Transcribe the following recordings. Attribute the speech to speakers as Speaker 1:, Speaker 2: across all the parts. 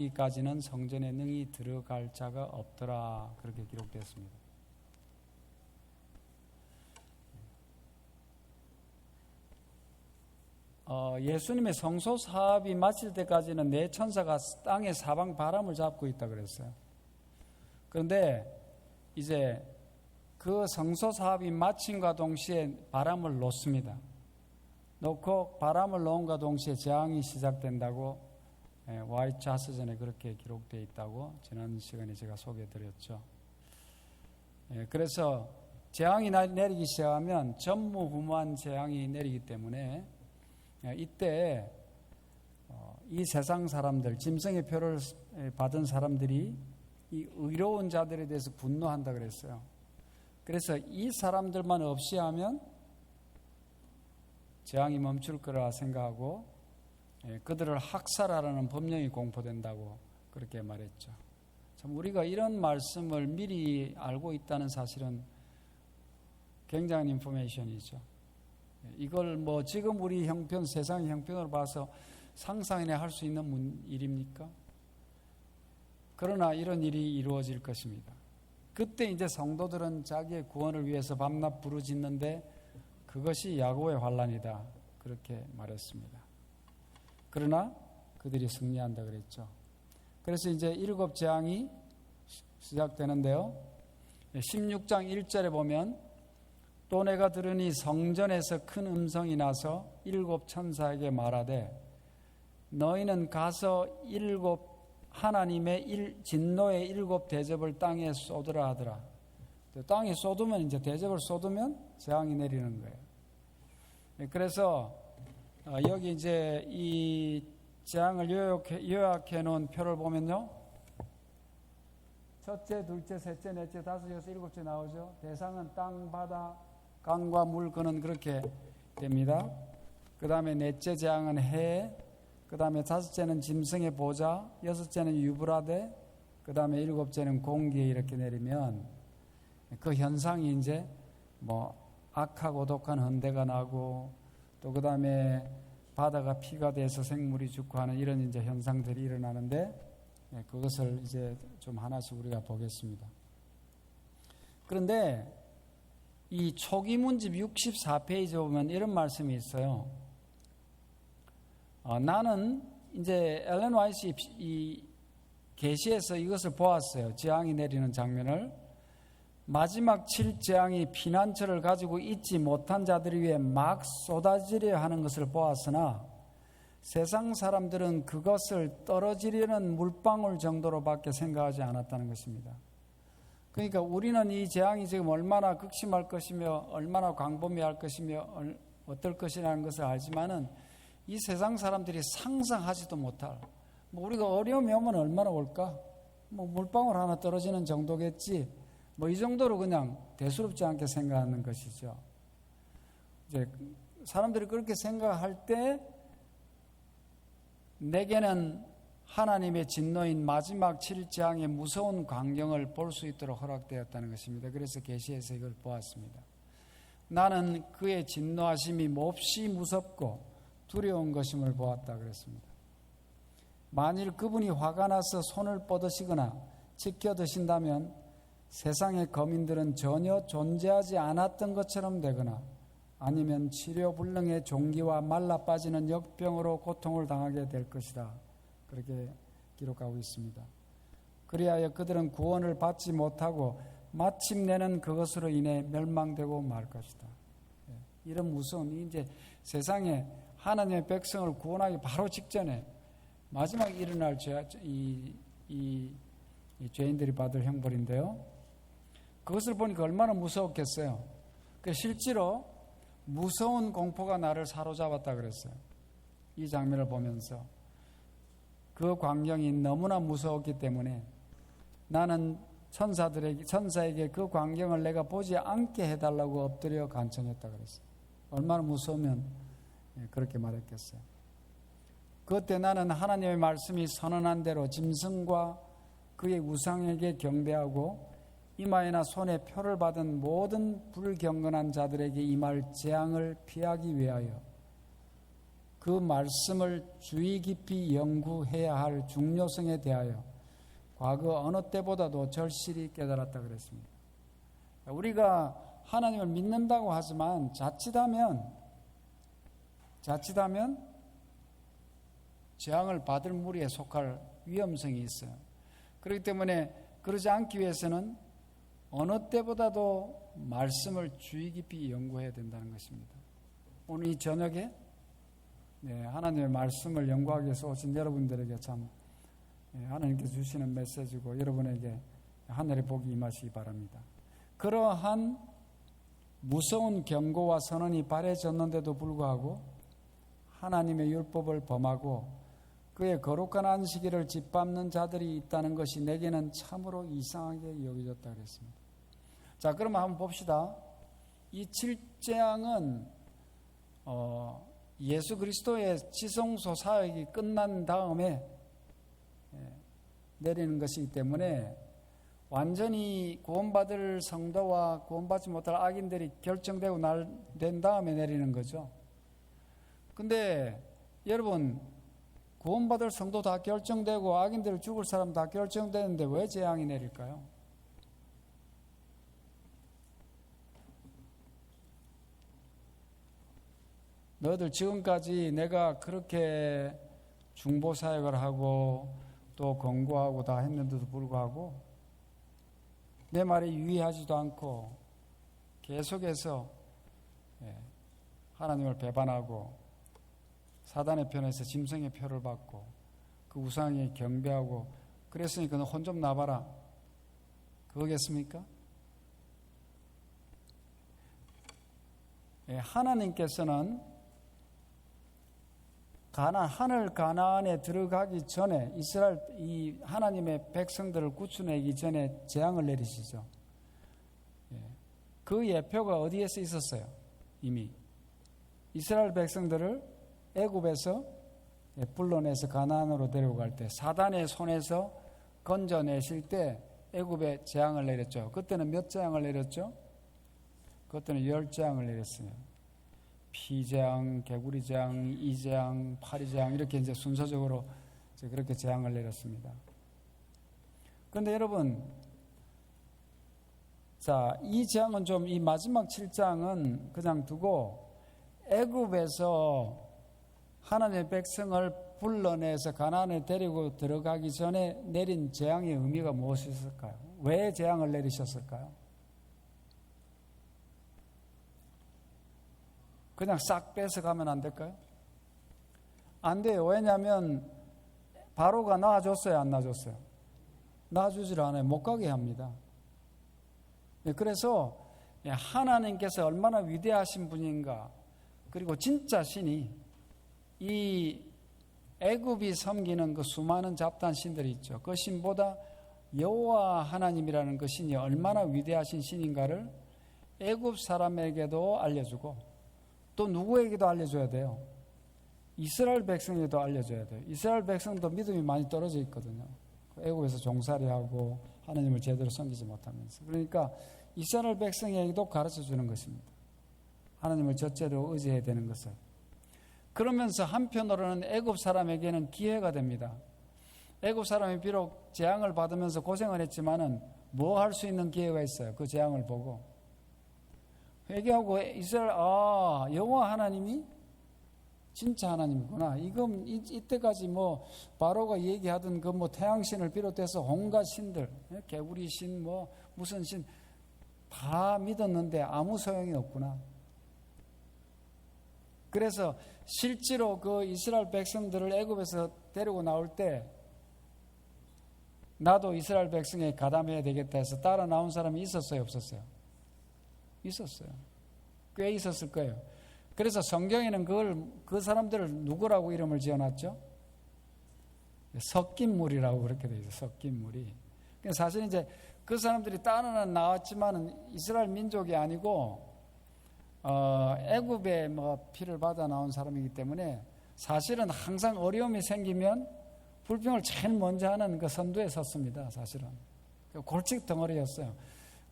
Speaker 1: 이까지는 성전에 능히 들어갈 자가 없더라. 그렇게 기록되었습니다. 예수님의 성소 사업이 마칠 때까지는 네 천사가 땅의 사방 바람을 잡고 있다 그랬어요. 그런데 이제 그 성소 사업이 마침과 동시에 바람을 놓습니다. 놓고 바람을 놓음과 동시에 재앙이 시작된다고 와이트 자서전에 그렇게 기록되어 있다고 지난 시간에 제가 소개해드렸죠. 그래서 재앙이 내리기 시작하면 전무후무한 재앙이 내리기 때문에 이때 이 세상 사람들, 짐승의 표를 받은 사람들이 이 의로운 자들에 대해서 분노한다 그랬어요. 그래서 이 사람들만 없이 하면 재앙이 멈출 거라 생각하고 그들을 학살하라는 법령이 공포된다고 그렇게 말했죠. 참 우리가 이런 말씀을 미리 알고 있다는 사실은 굉장한 인포메이션이죠. 이걸 뭐 지금 우리 형편, 세상의 형편으로 봐서 상상이나 할 수 있는 일입니까? 그러나 이런 일이 이루어질 것입니다. 그때 이제 성도들은 자기의 구원을 위해서 밤낮 부르짖는데 그것이 야고의 환난이다. 그렇게 말했습니다. 그러나 그들이 승리한다 그랬죠. 그래서 이제 7 재앙이 시작되는데요. 16장 1절에 보면 또 내가 들으니 성전에서 큰 음성이 나서 7 천사에게 말하되 너희는 가서 하나님의 진노의 7 대접을 땅에 쏟으라 하더라. 땅에 쏟으면 이제 대접을 쏟으면 재앙이 내리는 거예요. 그래서 여기 이제 이 재앙을 요약해 놓은 표를 보면요. 첫째, 둘째, 셋째, 넷째, 다섯, 여섯, 7째 나오죠. 대상은 땅, 바다, 강과 물, 그는 그렇게 됩니다. 그 다음에 넷째 재앙은 해, 그 다음에 다섯째는 짐승의 보좌, 여섯째는 유브라데, 그 다음에 7째는 공기에 이렇게 내리면 그 현상이 이제 뭐 악하고 독한 헌대가 나고 또 그 다음에 바다가 피가 돼서 생물이 죽고 하는 이런 이제 현상들이 일어나는데 그것을 이제 좀 하나씩 우리가 보겠습니다. 그런데 이 초기 문집 64페이지 보면 이런 말씀이 있어요. 나는 이제 엘렌 화이트 이 계시에서 이것을 보았어요. 재앙이 내리는 장면을. 마지막 7재앙이 피난처를 가지고 있지 못한 자들을 위해 막 쏟아지려 하는 것을 보았으나 세상 사람들은 그것을 떨어지려는 물방울 정도로밖에 생각하지 않았다는 것입니다. 그러니까 우리는 이 재앙이 지금 얼마나 극심할 것이며 얼마나 광범위할 것이며 어떨 것이라는 것을 알지만은 이 세상 사람들이 상상하지도 못할 뭐 우리가 어려움이 오면 얼마나 올까? 뭐 물방울 하나 떨어지는 정도겠지. 뭐 이 정도로 그냥 대수롭지 않게 생각하는 것이죠. 이제 사람들이 그렇게 생각할 때 내게는 하나님의 진노인 마지막 7재앙의 무서운 광경을 볼 수 있도록 허락되었다는 것입니다. 그래서 계시에서 이걸 보았습니다. 나는 그의 진노하심이 몹시 무섭고 두려운 것임을 보았다 그랬습니다. 만일 그분이 화가 나서 손을 뻗으시거나 지켜 드신다면 세상의 거민들은 전혀 존재하지 않았던 것처럼 되거나 아니면 치료불능의 종기와 말라 빠지는 역병으로 고통을 당하게 될 것이다. 그렇게 기록하고 있습니다. 그리하여 그들은 구원을 받지 못하고 마침내는 그것으로 인해 멸망되고 말 것이다. 이런 무서운 이제 세상에 하나님의 백성을 구원하기 바로 직전에 마지막 일어날 이 죄인들이 받을 형벌인데요. 그것을 보니까 얼마나 무서웠겠어요. 실제로 무서운 공포가 나를 사로잡았다 그랬어요. 이 장면을 보면서 그 광경이 너무나 무서웠기 때문에 나는 천사에게 그 광경을 내가 보지 않게 해달라고 엎드려 간청했다 그랬어요. 얼마나 무서우면 그렇게 말했겠어요. 그때 나는 하나님의 말씀이 선언한 대로 짐승과 그의 우상에게 경배하고 이마에나 손에 표를 받은 모든 불경건한 자들에게 임할 재앙을 피하기 위하여 그 말씀을 주의 깊이 연구해야 할 중요성에 대하여 과거 어느 때보다도 절실히 깨달았다 그랬습니다. 우리가 하나님을 믿는다고 하지만 자칫하면 재앙을 받을 무리에 속할 위험성이 있어요. 그렇기 때문에 그러지 않기 위해서는 어느 때보다도 말씀을 주의 깊이 연구해야 된다는 것입니다. 오늘 이 저녁에 하나님의 말씀을 연구하기 위해서 오신 여러분들에게 참 하나님께서 주시는 메시지고 여러분에게 하늘의 복이 임하시기 바랍니다. 그러한 무서운 경고와 선언이 발해졌는데도 불구하고 하나님의 율법을 범하고 그의 거룩한 안식일을 짓밟는 자들이 있다는 것이 내게는 참으로 이상하게 여겨졌다 그랬습니다. 자, 그러면 한번 봅시다. 이 7재앙은 예수 그리스도의 지성소 사역이 끝난 다음에 내리는 것이기 때문에 완전히 구원받을 성도와 구원받지 못할 악인들이 결정되고 된 다음에 내리는 거죠. 근데 여러분, 구원받을 성도 다 결정되고 악인들 죽을 사람 다 결정되는데 왜 재앙이 내릴까요? 너희들 지금까지 내가 그렇게 중보사역을 하고 또 권고하고 다 했는데도 불구하고 내 말에 유의하지도 않고 계속해서 하나님을 배반하고 사단의 편에서 짐승의 표를 받고 그 우상에 경배하고 그랬으니까 너 혼 좀 나봐라. 그거겠습니까? 하나님께서는 하늘 가나안에 들어가기 전에 이스라엘 이 하나님의 백성들을 구출하기 전에 재앙을 내리시죠. 그 예표가 어디에서 있었어요? 이미 이스라엘 백성들을 애굽에서 불러내서 가나안으로 데려갈 때 사단의 손에서 건져내실 때 애굽에 재앙을 내렸죠. 그때는 몇 재앙을 내렸죠? 그때는 10재앙을 내렸어요. 피재앙, 개구리재앙, 이재앙, 파리재앙 이렇게 이제 순서적으로 이제 그렇게 재앙을 내렸습니다. 그런데 여러분, 자, 이 재앙은 좀 이 마지막 7장은 그냥 두고 애굽에서 하나님의 백성을 불러내서 가나안에 데리고 들어가기 전에 내린 재앙의 의미가 무엇이었을까요? 왜 재앙을 내리셨을까요? 그냥 싹 뺏어가면 안 될까요? 안 돼요. 왜냐하면 바로가 놔줬어요, 안 놔줬어요? 놔주질 않아요. 못 가게 합니다. 그래서 하나님께서 얼마나 위대하신 분인가, 그리고 진짜 신이 이 애굽이 섬기는 그 수많은 잡다한 신들이 있죠. 그 신보다 여호와 하나님이라는 그 신이 얼마나 위대하신 신인가를 애굽 사람에게도 알려주고 또 누구에게도 알려줘야 돼요? 이스라엘 백성에게도 알려줘야 돼요. 이스라엘 백성도 믿음이 많이 떨어져 있거든요. 애굽에서 종살이하고 하나님을 제대로 섬기지 못하면서. 그러니까 이스라엘 백성에게도 가르쳐 주는 것입니다. 하나님을 첫째로 의지해야 되는 것을. 그러면서 한편으로는 애굽 사람에게는 기회가 됩니다. 애굽 사람이 비록 재앙을 받으면서 고생을 했지만은 뭐 할 수 있는 기회가 있어요. 그 재앙을 보고 회개하고 이스라엘, 여호와 하나님이 진짜 하나님이구나. 이건 이때까지 뭐 바로가 얘기하던 그 뭐 태양신을 비롯해서 온갖 신들, 개구리 신, 뭐 무슨 신 다 믿었는데 아무 소용이 없구나. 그래서 실제로 그 이스라엘 백성들을 애굽에서 데리고 나올 때 나도 이스라엘 백성에 가담해야 되겠다 해서 따라 나온 사람이 있었어요, 없었어요? 있었어요. 꽤 있었을 거예요. 그래서 성경에는 그 사람들을 누구라고 이름을 지어놨죠? 섞인 무리라고 그렇게 되어 있어요. 섞인 무리. 사실 이제 그 사람들이 따라는 나왔지만은 이스라엘 민족이 아니고 애굽에 뭐 피를 받아 나온 사람이기 때문에 사실은 항상 어려움이 생기면 불평을 제일 먼저 하는 그 선두에 섰습니다. 사실은 골칫 덩어리였어요.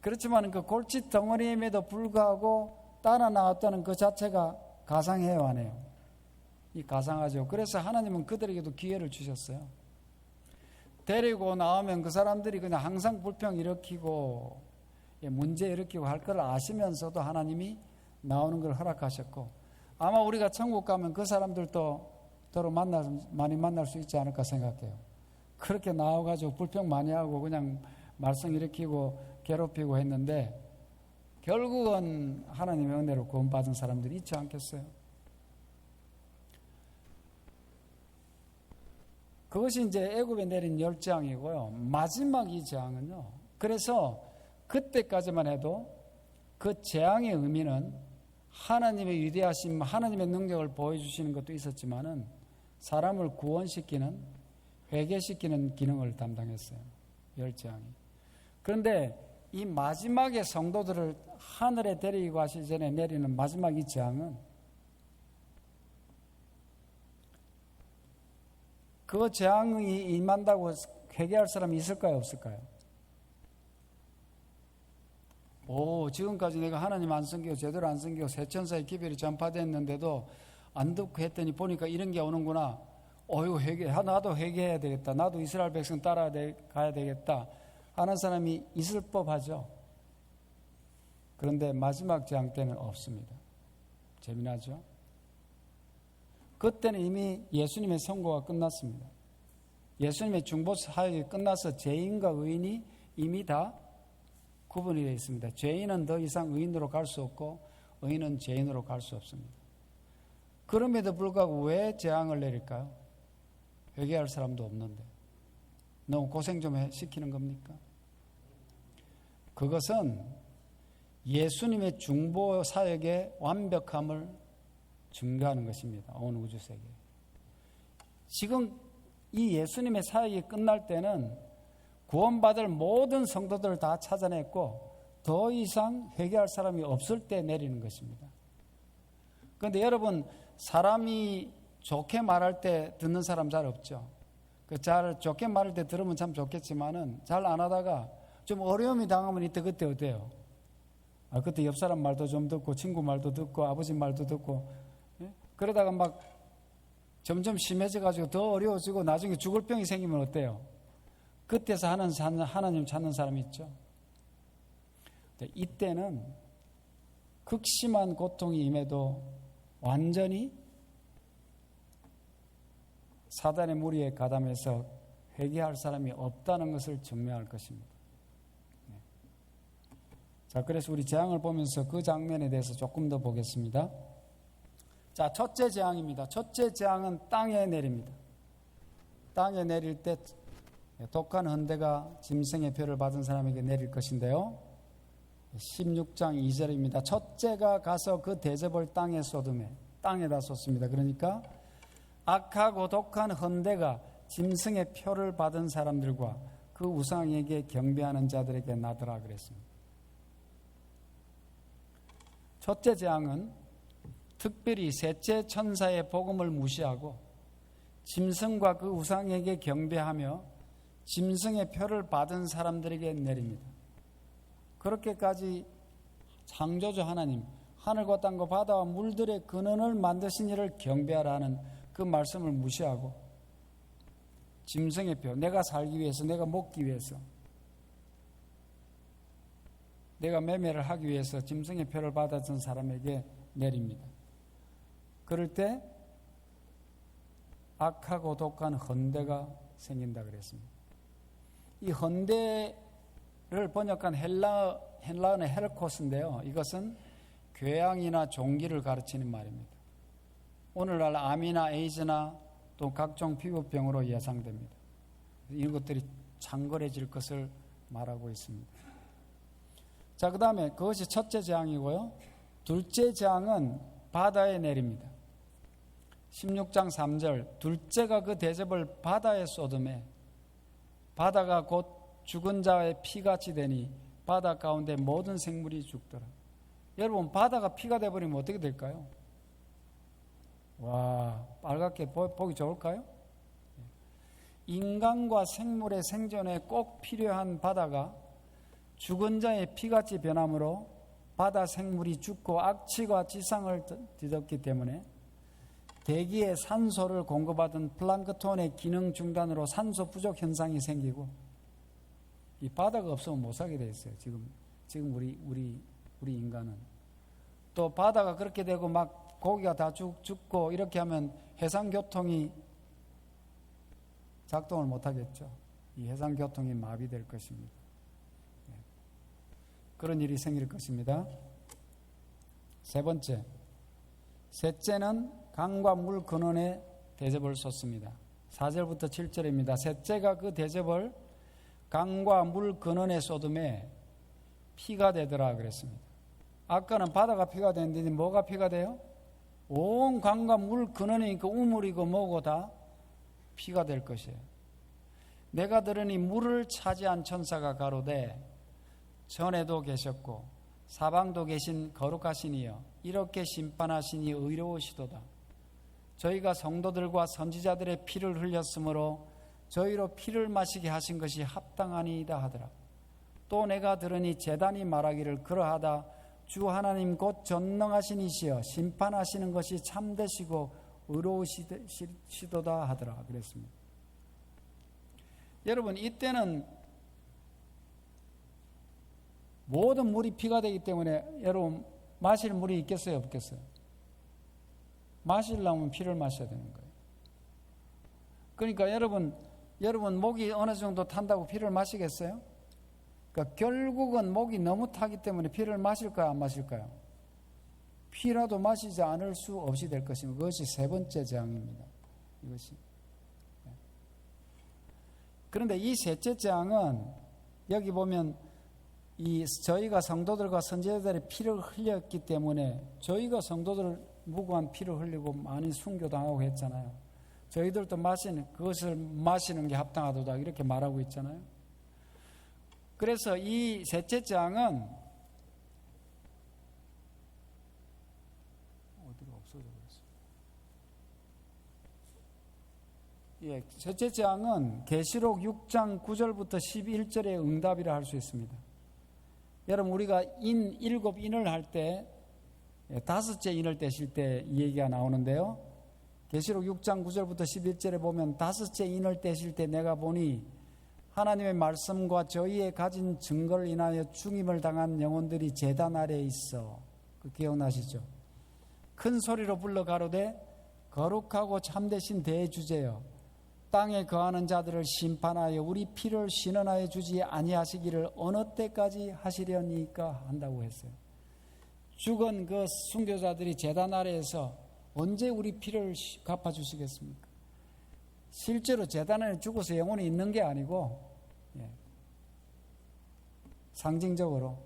Speaker 1: 그렇지만 그 골칫 덩어리임에도 불구하고 따라 나왔다는 그 자체가 가상해요, 안 해요? 가상하죠. 그래서 하나님은 그들에게도 기회를 주셨어요. 데리고 나오면 그 사람들이 그냥 항상 불평 일으키고 문제 일으키고 할 걸 아시면서도 하나님이 나오는 걸 허락하셨고, 아마 우리가 천국 가면 그 사람들도 더러 많이 만날 수 있지 않을까 생각해요. 그렇게 나와가지고 불평 많이 하고 그냥 말썽 일으키고 괴롭히고 했는데 결국은 하나님의 은혜로 구원받은 사람들이 있지 않겠어요? 그것이 이제 애굽에 내린 10재앙이고요. 마지막 이 재앙은요. 그래서 그때까지만 해도 그 재앙의 의미는 하나님의 위대하심, 하나님의 능력을 보여주시는 것도 있었지만은 사람을 구원시키는, 회개시키는 기능을 담당했어요. 10재앙이. 그런데 이 마지막에 성도들을 하늘에 데리고 가시기 전에 내리는 마지막 이 재앙은 그 재앙이 임한다고 회개할 사람이 있을까요? 없을까요? 지금까지 내가 하나님 안 섬기고 제대로 안 섬기고 세천사의 기별이 전파됐는데도 안 듣고 했더니 보니까 이런 게 오는구나. 나도 회개해야 되겠다. 나도 이스라엘 백성 따라가야 되겠다 하는 사람이 있을 법하죠. 그런데 마지막 재앙 때는 없습니다. 재미나죠? 그때는 이미 예수님의 선고가 끝났습니다. 예수님의 중보 사역이 끝나서 죄인과 의인이 이미 다 구분이 되어 있습니다. 죄인은 더 이상 의인으로 갈 수 없고 의인은 죄인으로 갈 수 없습니다. 그럼에도 불구하고 왜 재앙을 내릴까요? 회개할 사람도 없는데 너무 고생 좀 시키는 겁니까? 그것은 예수님의 중보 사역의 완벽함을 증거하는 것입니다. 온 우주세계. 지금 이 예수님의 사역이 끝날 때는 구원받을 모든 성도들을 다 찾아냈고 더 이상 회개할 사람이 없을 때 내리는 것입니다. 그런데 여러분, 사람이 좋게 말할 때 듣는 사람 잘 없죠. 잘 좋게 말할 때 들으면 참 좋겠지만은 잘 안 하다가 좀 어려움이 당하면 이때 그때 어때요? 그때 옆 사람 말도 좀 듣고 친구 말도 듣고 아버지 말도 듣고 그러다가 막 점점 심해져가지고 더 어려워지고 나중에 죽을 병이 생기면 어때요? 그때서 하나님 찾는 사람이 있죠. 이때는 극심한 고통이 임해도 완전히 사단의 무리에 가담해서 회개할 사람이 없다는 것을 증명할 것입니다. 자, 그래서 우리 재앙을 보면서 그 장면에 대해서 조금 더 보겠습니다. 자, 첫째 재앙입니다. 첫째 재앙은 땅에 내립니다. 땅에 내릴 때 독한 헌대가 짐승의 표를 받은 사람에게 내릴 것인데요. 16장 2절입니다. 첫째가 가서 그 대접을 땅에 쏟음에, 땅에다 쏟습니다. 그러니까 악하고 독한 헌대가 짐승의 표를 받은 사람들과 그 우상에게 경배하는 자들에게 나더라 그랬습니다. 첫째 재앙은 특별히 셋째 천사의 복음을 무시하고 짐승과 그 우상에게 경배하며 짐승의 표를 받은 사람들에게 내립니다. 그렇게까지 창조주 하나님, 하늘과 땅과 바다와 물들의 근원을 만드신 이를 경배하라는 그 말씀을 무시하고 짐승의 표, 내가 살기 위해서, 내가 먹기 위해서, 내가 매매를 하기 위해서 짐승의 표를 받았던 사람에게 내립니다. 그럴 때 악하고 독한 헌대가 생긴다 그랬습니다. 이 헌대를 번역한 헬라어는 헬코스인데요. 이것은 교양이나 종기를 가르치는 말입니다. 오늘날 암이나 에이즈나 또 각종 피부병으로 예상됩니다. 이런 것들이 창궐해질 것을 말하고 있습니다. 자, 그 다음에 그것이 첫째 재앙이고요. 둘째 재앙은 바다에 내립니다. 16장 3절, 둘째가 그 대접을 바다에 쏟음에 바다가 곧 죽은 자의 피같이 되니 바다 가운데 모든 생물이 죽더라. 여러분, 바다가 피가 되어버리면 어떻게 될까요? 와, 빨갛게 보기 좋을까요? 인간과 생물의 생존에 꼭 필요한 바다가 죽은 자의 피같이 변함으로 바다 생물이 죽고 악취가 지상을 뒤덮기 때문에 대기에 산소를 공급하던 플랑크톤의 기능 중단으로 산소 부족 현상이 생기고, 이 바다가 없으면 못 살게 돼 있어요. 지금 우리 인간은. 또 바다가 그렇게 되고 막 고기가 다 죽고 이렇게 하면 해상교통이 작동을 못 하겠죠. 이 해상교통이 마비될 것입니다. 그런 일이 생길 것입니다. 세 번째, 셋째는 강과 물 근원에 대접을 쏟습니다. 4절부터 7절입니다. 셋째가 그 대접을 강과 물 근원에 쏟음에 피가 되더라 그랬습니다. 아까는 바다가 피가 되는데 뭐가 피가 돼요? 온 강과 물 근원이니까 우물이고 뭐고 다 피가 될 것이에요. 내가 들으니 물을 차지한 천사가 가로되 전에도 계셨고 사방도 계신 거룩하시니여 이렇게 심판하시니 의로우시도다. 저희가 성도들과 선지자들의 피를 흘렸으므로 저희로 피를 마시게 하신 것이 합당하니이다 하더라. 또 내가 들으니 제단이 말하기를 그러하다. 주 하나님 곧 전능하신 이시여 심판하시는 것이 참되시고 의로우시도다 하더라 그랬습니다. 여러분, 이때는 모든 물이 피가 되기 때문에 여러분 마실 물이 있겠어요, 없겠어요? 마시려면 피를 마셔야 되는 거예요. 그러니까 여러분 목이 어느 정도 탄다고 피를 마시겠어요? 그러니까 결국은 목이 너무 타기 때문에 피를 마실까요, 안 마실까요? 피라도 마시지 않을 수 없이 될 것입니다. 그것이 세 번째 재앙입니다. 이것이. 그런데 이 셋째 재앙은 여기 보면 저희가 성도들과 선지자들의 피를 흘렸기 때문에 저희가 성도들 무고한 피를 흘리고 많이 순교당하고 했잖아요. 저희들도 그것을 마시는 게 합당하도다 이렇게 말하고 있잖아요. 그래서 이 셋째 재앙은 어디가 없어져 버렸어요. 셋째 재앙은 계시록 6장 9절부터 11절의 응답이라 할 수 있습니다. 여러분, 우리가 일곱 인을 할 때 다섯째 인을 떼실 때 이 얘기가 나오는데요. 계시록 6장 9절부터 11절에 보면 다섯째 인을 떼실 때 내가 보니 하나님의 말씀과 저희의 가진 증거를 인하여 죽임을 당한 영혼들이 제단 아래에 있어. 그 기억나시죠? 큰 소리로 불러 가로되 거룩하고 참되신 대주제여 땅에 거하는 자들을 심판하여 우리 피를 신원하여 주지 아니하시기를 어느 때까지 하시려니까 한다고 했어요. 죽은 그 순교자들이 제단 아래에서 언제 우리 피를 갚아주시겠습니까? 실제로 제단 안에 죽어서 영혼이 있는 게 아니고 상징적으로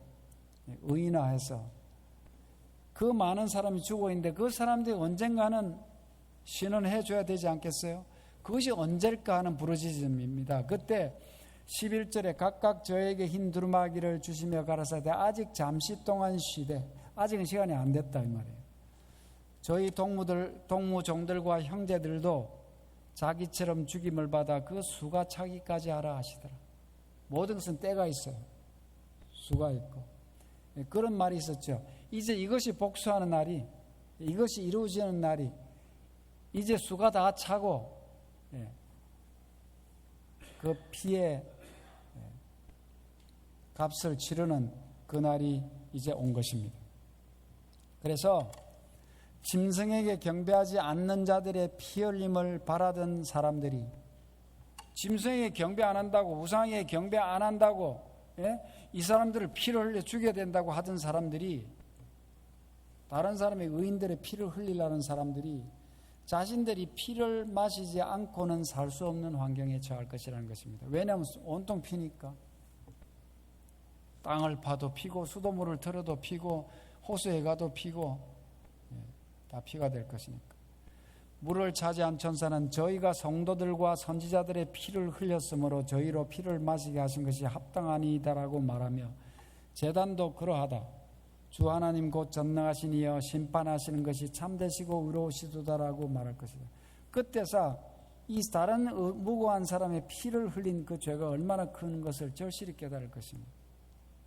Speaker 1: 의인화해서 그 많은 사람이 죽어 있는데 그 사람들이 언젠가는 신원해 줘야 되지 않겠어요? 그것이 언제일까 하는 부르짖음입니다. 그때 11절에 각각 저에게 흰 두루마기를 주시며 가라사대 아직 잠시 동안 쉬되, 아직은 시간이 안 됐다 이 말이에요. 저희 동무 종들과 형제들도 자기처럼 죽임을 받아 그 수가 차기까지 하라 하시더라. 모든 것은 때가 있어요. 수가 있고. 그런 말이 있었죠. 이제 이것이 복수하는 날이, 이것이 이루어지는 날이, 이제 수가 다 차고 그 피의 값을 치르는 그 날이 이제 온 것입니다. 그래서 짐승에게 경배하지 않는 자들의 피 흘림을 바라던 사람들이, 짐승에게 경배 안 한다고, 우상에게 경배 안 한다고, 이 사람들을 피를 흘려 죽여야 된다고 하던 사람들이, 다른 사람의 의인들의 피를 흘리려는 사람들이 자신들이 피를 마시지 않고는 살 수 없는 환경에 처할 것이라는 것입니다. 왜냐하면 온통 피니까. 땅을 파도 피고 수돗물을 틀어도 피고 호수에 가도 피고 다 피가 될 것이니까. 물을 차지한 천사는 저희가 성도들과 선지자들의 피를 흘렸으므로 저희로 피를 마시게 하신 것이 합당하니이다라고 말하며 제단도 그러하다. 주 하나님 곧 전능하신 이여 심판하시는 것이 참되시고 의로우시도다라고 말할 것이다. 그때서 이 다른 무고한 사람의 피를 흘린 그 죄가 얼마나 큰 것을 절실히 깨달을 것입니다.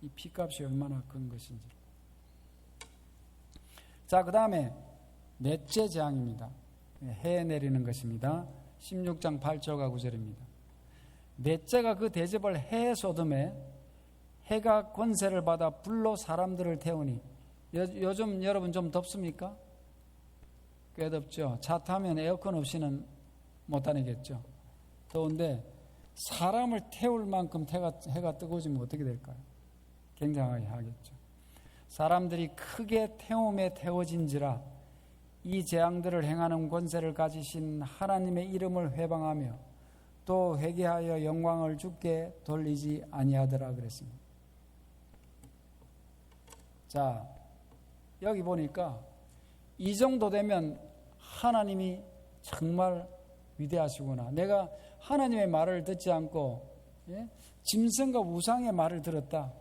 Speaker 1: 이 피값이 얼마나 큰 것인지. 자, 그 다음에 넷째 재앙입니다. 해 내리는 것입니다. 16장 8절과 9절입니다. 넷째가 그 대접을 해 쏟음에 해가 권세를 받아 불로 사람들을 태우니. 요즘 여러분 좀 덥습니까? 꽤 덥죠. 차 타면 에어컨 없이는 못 다니겠죠. 더운데 사람을 태울 만큼 해가 뜨거워지면 어떻게 될까요? 굉장하게 하겠죠. 사람들이 크게 태움에 태워진지라 이 재앙들을 행하는 권세를 가지신 하나님의 이름을 회방하며 또 회개하여 영광을 주께 돌리지 아니하더라 그랬습니다. 자, 여기 보니까 이 정도 되면 하나님이 정말 위대하시구나. 내가 하나님의 말을 듣지 않고 짐승과 우상의 말을 들었다.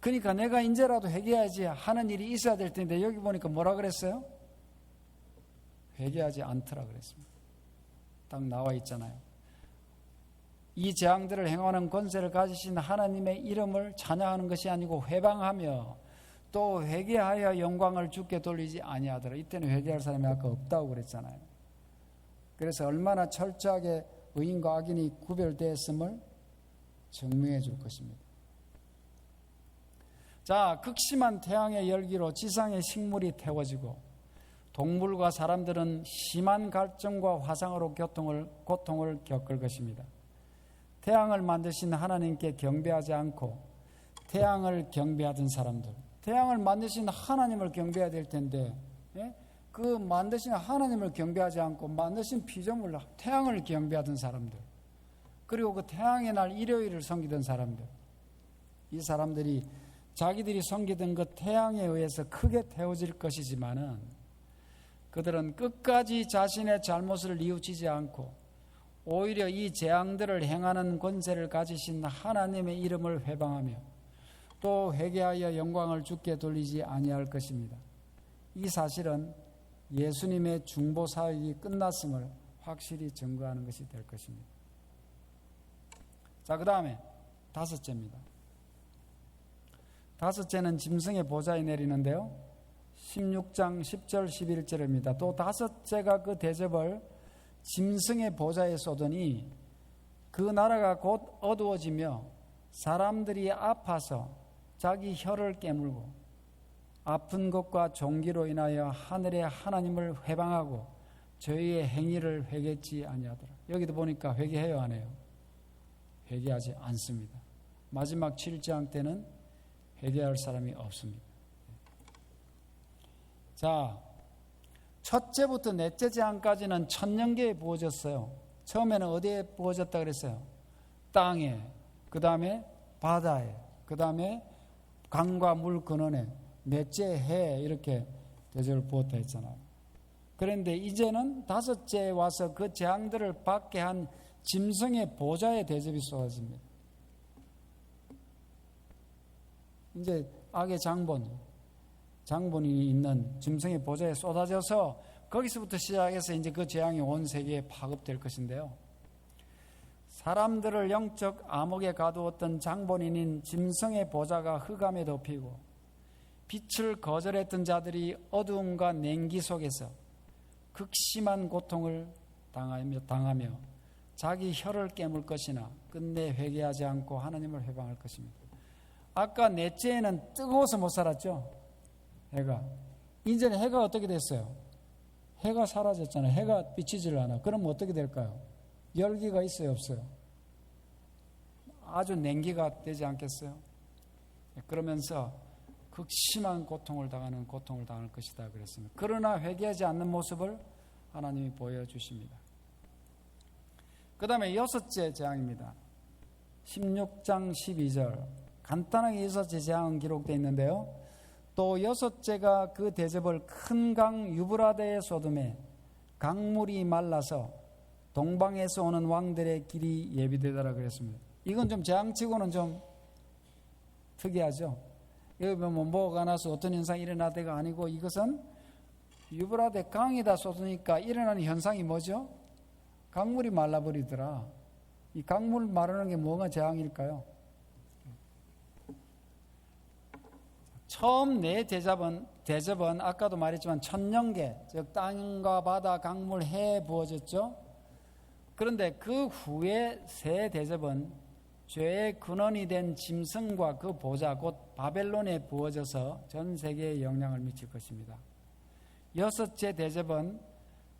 Speaker 1: 그러니까 내가 이제라도 회개하지 하는 일이 있어야 될 텐데 여기 보니까 뭐라 그랬어요? 회개하지 않더라 그랬습니다. 딱 나와 있잖아요. 이 재앙들을 행하는 권세를 가지신 하나님의 이름을 찬양하는 것이 아니고 회방하며 또 회개하여 영광을 주께 돌리지 아니하더라. 이때는 회개할 사람이 아까 없다고 그랬잖아요. 그래서 얼마나 철저하게 의인과 악인이 구별되었음을 증명해 줄 것입니다. 자, 극심한 태양의 열기로 지상의 식물이 태워지고 동물과 사람들은 심한 갈증과 화상으로 고통을 겪을 것입니다. 태양을 만드신 하나님께 경배하지 않고 태양을 경배하던 사람들, 태양을 만드신 하나님을 경배해야 될 텐데 그 만드신 하나님을 경배하지 않고 만드신 피조물 태양을 경배하던 사람들, 그리고 그 태양의 날 일요일을 섬기던 사람들, 이 사람들이 자기들이 섬기던 그 태양에 의해서 크게 태워질 것이지만은 그들은 끝까지 자신의 잘못을 뉘우치지 않고 오히려 이 재앙들을 행하는 권세를 가지신 하나님의 이름을 회방하며 또 회개하여 영광을 주께 돌리지 아니할 것입니다. 이 사실은 예수님의 중보 사역이 끝났음을 확실히 증거하는 것이 될 것입니다. 자, 그 다음에 다섯째입니다. 다섯째는 짐승의 보좌에 내리는데요. 16장 10절 11절입니다. 또 다섯째가 그 대접을 짐승의 보좌에 쏟으니 그 나라가 곧 어두워지며 사람들이 아파서 자기 혀를 깨물고 아픈 것과 종기로 인하여 하늘의 하나님을 회방하고 저희의 행위를 회개치 아니하더라. 여기도 보니까 회개해요, 안 해요? 회개하지 않습니다. 마지막 7장 때는 회개할 사람이 없습니다. 자, 첫째부터 넷째 재앙까지는 천년계에 부어졌어요. 처음에는 어디에 부어졌다 그랬어요? 땅에, 그 다음에 바다에, 그 다음에 강과 물 근원에, 넷째 해에 이렇게 대접을 부었다 했잖아요. 그런데 이제는 다섯째에 와서 그 재앙들을 받게 한 짐승의 보좌에 대접이 쏟아집니다. 이제 악의 장본인이 있는 짐승의 보좌에 쏟아져서 거기서부터 시작해서 이제 그 재앙이 온 세계에 파급될 것인데요. 사람들을 영적 암흑에 가두었던 장본인인 짐승의 보좌가 흑암에 덮이고 빛을 거절했던 자들이 어두움과 냉기 속에서 극심한 고통을 당하며 자기 혀를 깨물 것이나 끝내 회개하지 않고 하나님을 회방할 것입니다. 아까 넷째에는 뜨거워서 못 살았죠. 해가. 이제는 해가 어떻게 됐어요? 해가 사라졌잖아요. 해가 비치질 않아. 그럼 어떻게 될까요? 열기가 있어요, 없어요? 아주 냉기가 되지 않겠어요? 그러면서 극심한 고통을 당할 것이다 그랬습니다. 그러나 회개하지 않는 모습을 하나님이 보여주십니다. 그 다음에 여섯째 재앙입니다. 16장 12절. 간단하게 여섯째 재앙은 기록되어 있는데요. 또 여섯째가 그 대접을 큰 강 유브라데에 쏟음에 강물이 말라서 동방에서 오는 왕들의 길이 예비되더라 그랬습니다. 이건 좀 재앙치고는 좀 특이하죠. 여기 보면 뭐가 나서 어떤 현상이 일어나대가 아니고 이것은 유브라데 강에다 쏟으니까 일어나는 현상이 뭐죠? 강물이 말라버리더라. 이 강물 마르는 게 뭐가 재앙일까요? 처음 네 대접은 아까도 말했지만 천년계, 즉 땅과 바다, 강물, 해에 부어졌죠. 그런데 그 후에 세 대접은 죄의 근원이 된 짐승과 그 보좌 곧 바벨론에 부어져서 전 세계에 영향을 미칠 것입니다. 여섯째 대접은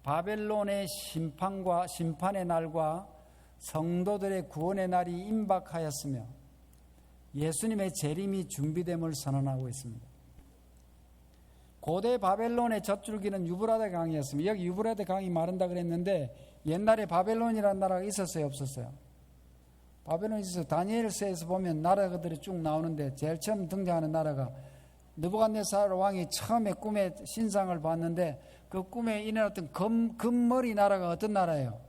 Speaker 1: 바벨론의 심판의 날과 성도들의 구원의 날이 임박하였으며 예수님의 재림이 준비됨을 선언하고 있습니다. 고대 바벨론의 젖줄기는 유브라데 강이었습니다. 여기 유브라데 강이 마른다 그랬는데 옛날에 바벨론이라는 나라가 있었어요, 없었어요? 바벨론이 있어서 다니엘서에서 보면 나라들이 쭉 나오는데 제일 처음 등장하는 나라가 느부갓네살 왕이 처음에 꿈에 신상을 봤는데 그 꿈에 인해왔던 금머리 나라가 어떤 나라예요?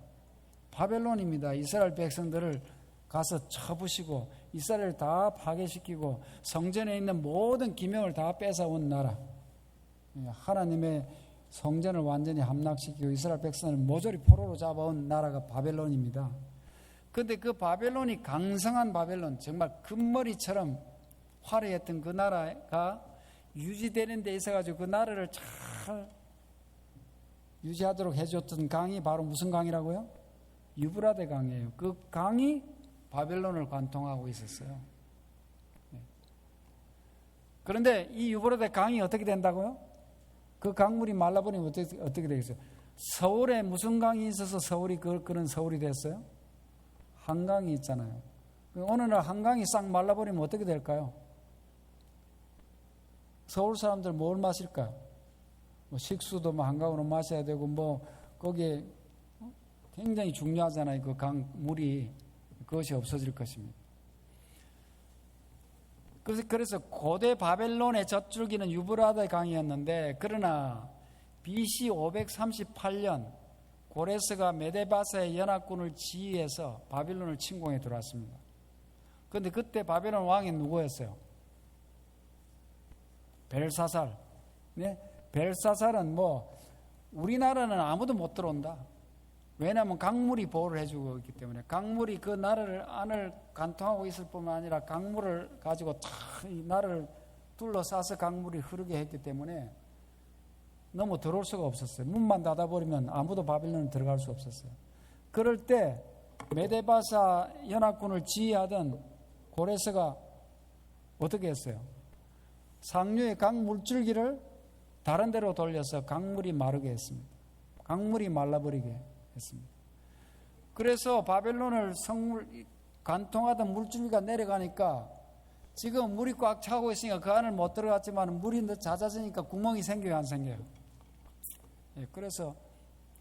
Speaker 1: 바벨론입니다. 이스라엘 백성들을 가서 쳐부시고 이스라엘을 다 파괴시키고 성전에 있는 모든 기명을 다 뺏어온 나라. 하나님의 성전을 완전히 함락시키고 이스라엘 백성을 모조리 포로로 잡아온 나라가 바벨론입니다. 그런데 그 바벨론이 강성한 바벨론, 정말 금머리처럼 화려했던 그 나라가 유지되는 데 있어가지고 그 나라를 잘 유지하도록 해줬던 강이 바로 무슨 강이라고요? 유브라데 강이에요. 그 강이 바벨론을 관통하고 있었어요. 그런데 이 유브라데 강이 어떻게 된다고요? 그 강물이 말라버리면 어떻게 되겠어요? 서울에 무슨 강이 있어서 서울이 그런 서울이 됐어요? 한강이 있잖아요. 어느 날 한강이 싹 말라버리면 어떻게 될까요? 서울 사람들 뭘 마실까요? 뭐 식수도 뭐 한강으로 마셔야 되고 거기에 굉장히 중요하잖아요. 그 강물이 그것이 없어질 것입니다. 그래서 고대 바벨론의 젖줄기는 유브라데 강이었는데 그러나 BC 538년 고레스가 메데바사의 연합군을 지휘해서 바벨론을 침공해 들어왔습니다. 그런데 그때 바벨론 왕이 누구였어요? 벨사살. 네? 벨사살은 우리나라는 아무도 못 들어온다. 왜냐하면 강물이 보호를 해주고 있기 때문에 강물이 그 나라를 안을 관통하고 있을 뿐만 아니라 강물을 가지고 이 나라를 둘러싸서 강물이 흐르게 했기 때문에 너무 들어올 수가 없었어요. 문만 닫아버리면 아무도 바벨론에 들어갈 수 없었어요. 그럴 때 메데바사 연합군을 지휘하던 고레스가 어떻게 했어요? 상류의 강 물줄기를 다른 데로 돌려서 강물이 마르게 했습니다. 강물이 말라버리게 했습니다. 그래서 바벨론을 관통하던 물줄기가 내려가니까 지금 물이 꽉 차고 있으니까 그 안을 못 들어갔지만 물이 잦아지니까 구멍이 생겨요, 안 생겨요? 그래서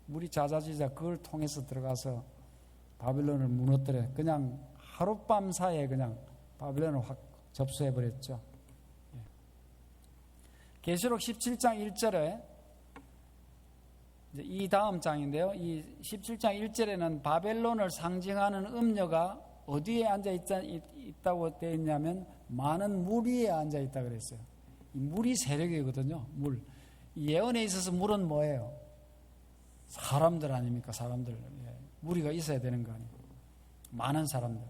Speaker 1: 물이 잦아지자 그걸 통해서 들어가서 바벨론을 무너뜨려 그냥 하룻밤 사이에 그냥 바벨론을 확 접수해버렸죠. 계시록 17장 1절에 이 다음 장인데요. 이 17장 1절에는 바벨론을 상징하는 음녀가 어디에 앉아 있다고 되어 있냐면 많은 물 위에 앉아 있다 그랬어요. 이 물이 세력이거든요. 물. 예언에 있어서 물은 뭐예요? 사람들 아닙니까? 사람들. 무리가 있어야 되는 거 아니에요. 많은 사람들.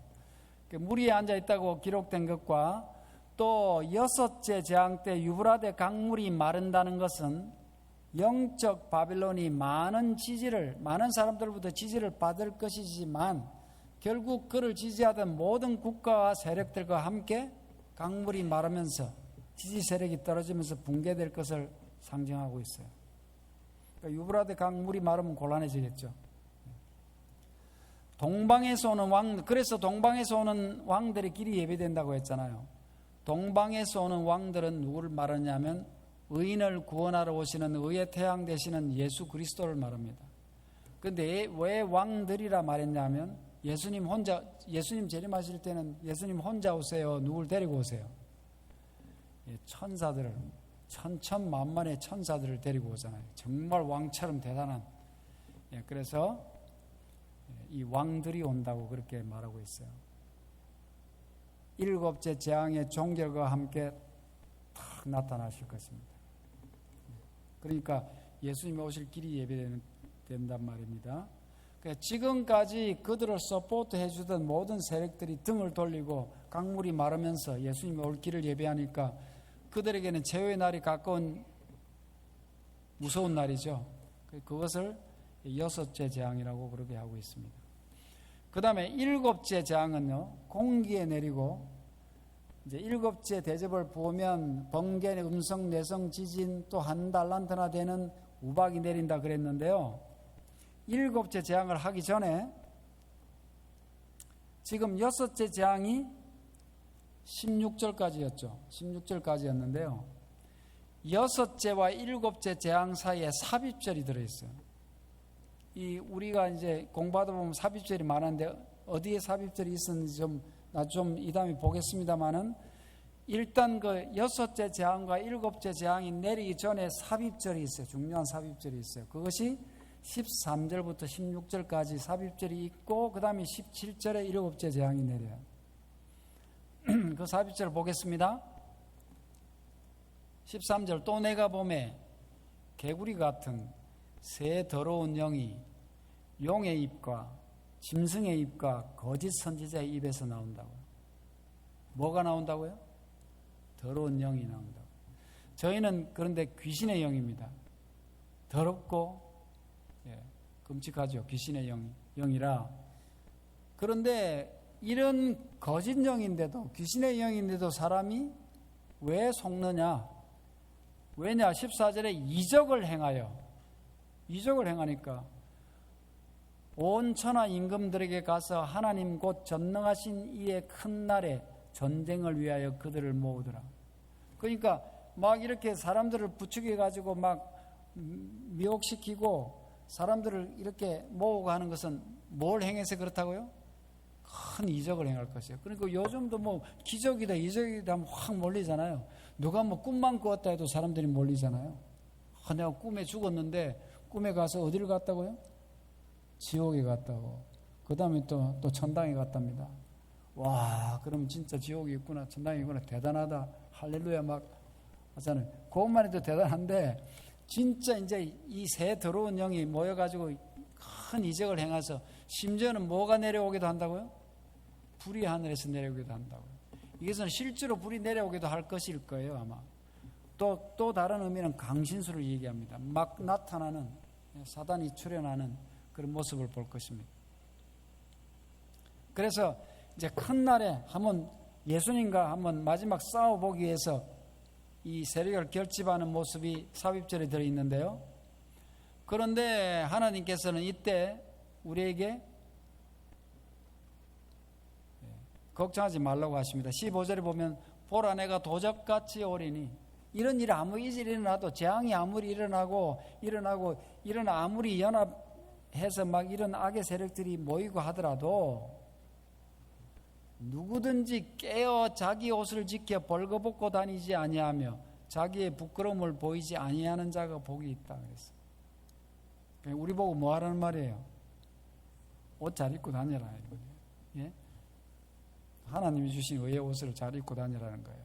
Speaker 1: 물 위에 앉아 있다고 기록된 것과 또 여섯째 재앙 때 유브라데 강물이 마른다는 것은 영적 바벨론이 많은 사람들부터 지지를 받을 것이지만 결국 그를 지지하던 모든 국가와 세력들과 함께 강물이 마르면서 지지 세력이 떨어지면서 붕괴될 것을 상징하고 있어요. 그러니까 유브라데 강물이 마르면 곤란해지겠죠. 동방에서 오는 그래서 동방에서 오는 왕들의 길이 예비된다고 했잖아요. 동방에서 오는 왕들은 누구를 말하냐면 의인을 구원하러 오시는 의의 태양 되시는 예수 그리스도를 말합니다. 그런데 왜 왕들이라 말했냐면 예수님 재림하실 때는 예수님 혼자 오세요? 누굴 데리고 오세요? 천사들을, 천천만만의 천사들을 데리고 오잖아요. 정말 왕처럼 대단한. 그래서 이 왕들이 온다고 그렇게 말하고 있어요. 일곱째 재앙의 종결과 함께 탁 나타나실 것입니다. 그러니까 예수님이 오실 길이 예배된단 말입니다. 그러니까 지금까지 그들을 서포트해 주던 모든 세력들이 등을 돌리고 강물이 마르면서 예수님이 올 길을 예배하니까 그들에게는 최후의 날이 가까운 무서운 날이죠. 그것을 여섯째 재앙이라고 그렇게 하고 있습니다. 그 다음에 일곱째 재앙은요, 공기에 내리고, 이제 일곱째 대접을 보면 번개, 음성, 내성, 지진, 또 한 달란트나 되는 우박이 내린다 그랬는데요. 일곱째 재앙을 하기 전에 지금 여섯째 재앙이 16절까지였죠. 16절까지였는데요. 여섯째와 일곱째 재앙 사이에 삽입절이 들어있어요. 우리가 이제 공부하다 보면 삽입절이 많은데 어디에 삽입절이 있었는지 좀 이 다음에 보겠습니다만은, 일단 그 여섯째 재앙과 일곱째 재앙이 내리기 전에 삽입절이 있어요. 중요한 삽입절이 있어요. 그것이 13절부터 16절까지 삽입절이 있고, 그 다음에 17절에 일곱째 재앙이 내려요. 그 삽입절을 보겠습니다. 13절, 또 내가 보매 개구리 같은 새 더러운 영이 용의 입과 짐승의 입과 거짓 선지자의 입에서 나온다고요. 뭐가 나온다고요? 더러운 영이 나온다고. 저희는 그런데 귀신의 영입니다. 더럽고 끔찍하죠. 귀신의 영이라. 그런데 이런 거짓 영인데도, 귀신의 영인데도 사람이 왜 속느냐? 왜냐? 14절에 이적을 행하니까 온 천하 임금들에게 가서 하나님 곧 전능하신 이의 큰 날에 전쟁을 위하여 그들을 모으더라. 그러니까 막 이렇게 사람들을 부추겨 가지고 막 미혹시키고 사람들을 이렇게 모으고 하는 것은 뭘 행해서 그렇다고요? 큰 이적을 행할 것이에요. 그러니까 요즘도 뭐 기적이다 이적이다 하면 확 몰리잖아요. 누가 뭐 꿈만 꾸었다 해도 사람들이 몰리잖아요. 내가 꿈에 죽었는데 꿈에 가서 어디를 갔다고요? 지옥에 갔다고. 그 다음에 또 천당에 갔답니다. 와, 그럼 진짜 지옥이 있구나, 천당이 있구나, 대단하다, 할렐루야 막 하잖아요. 그것만 해도 대단한데, 진짜 이제 이 새 더러운 영이 모여가지고 큰 이적을 행해서 심지어는 뭐가 내려오기도 한다고요? 불이 하늘에서 내려오기도 한다고요. 이것은 실제로 불이 내려오기도 할 것일 거예요, 아마. 또 다른 의미는 강신수를 얘기합니다. 막 나타나는, 사단이 출현하는 그런 모습을 볼 것입니다. 그래서 이제 큰 날에 한번 예수님과 한번 마지막 싸워보기 위해서 이 세력을 결집하는 모습이 삽입절에 들어있는데요. 그런데 하나님께서는 이때 우리에게 걱정하지 말라고 하십니다. 15절에 보면 보라 내가 도적같이 오리니, 이런 일이 아무리 일어나도, 재앙이 아무리 일어나고 아무리 연합해서 막 이런 악의 세력들이 모이고 하더라도 누구든지 깨어 자기 옷을 지켜 벌거벗고 다니지 아니하며 자기의 부끄러움을 보이지 아니하는 자가 복이 있다 그랬어요. 우리 보고 뭐 하라는 말이에요? 옷 잘 입고 다녀라. 예? 하나님이 주신 의의 옷을 잘 입고 다니라는 거예요.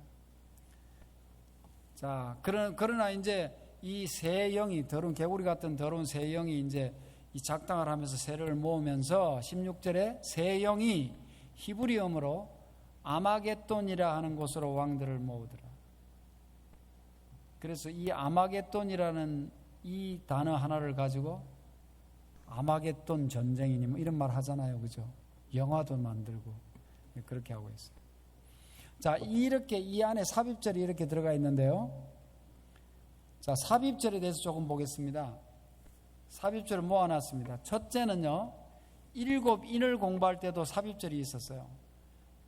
Speaker 1: 자, 그러나 이제 이 새 영이, 더러운 개구리 같은 더러운 새 영이 이제 이 작당을 하면서 세력을 모으면서 16절에 새 영이 히브리어로 아마겟돈이라 하는 곳으로 왕들을 모으더라. 그래서 이 아마겟돈이라는 이 단어 하나를 가지고 아마겟돈 전쟁이니 뭐 이런 말 하잖아요, 그죠? 영화도 만들고 그렇게 하고 있어요. 자, 이렇게 이 안에 삽입절이 이렇게 들어가 있는데요. 자, 삽입절에 대해서 조금 보겠습니다. 삽입절을 모아놨습니다. 첫째는요, 7인을 공부할 때도 삽입절이 있었어요.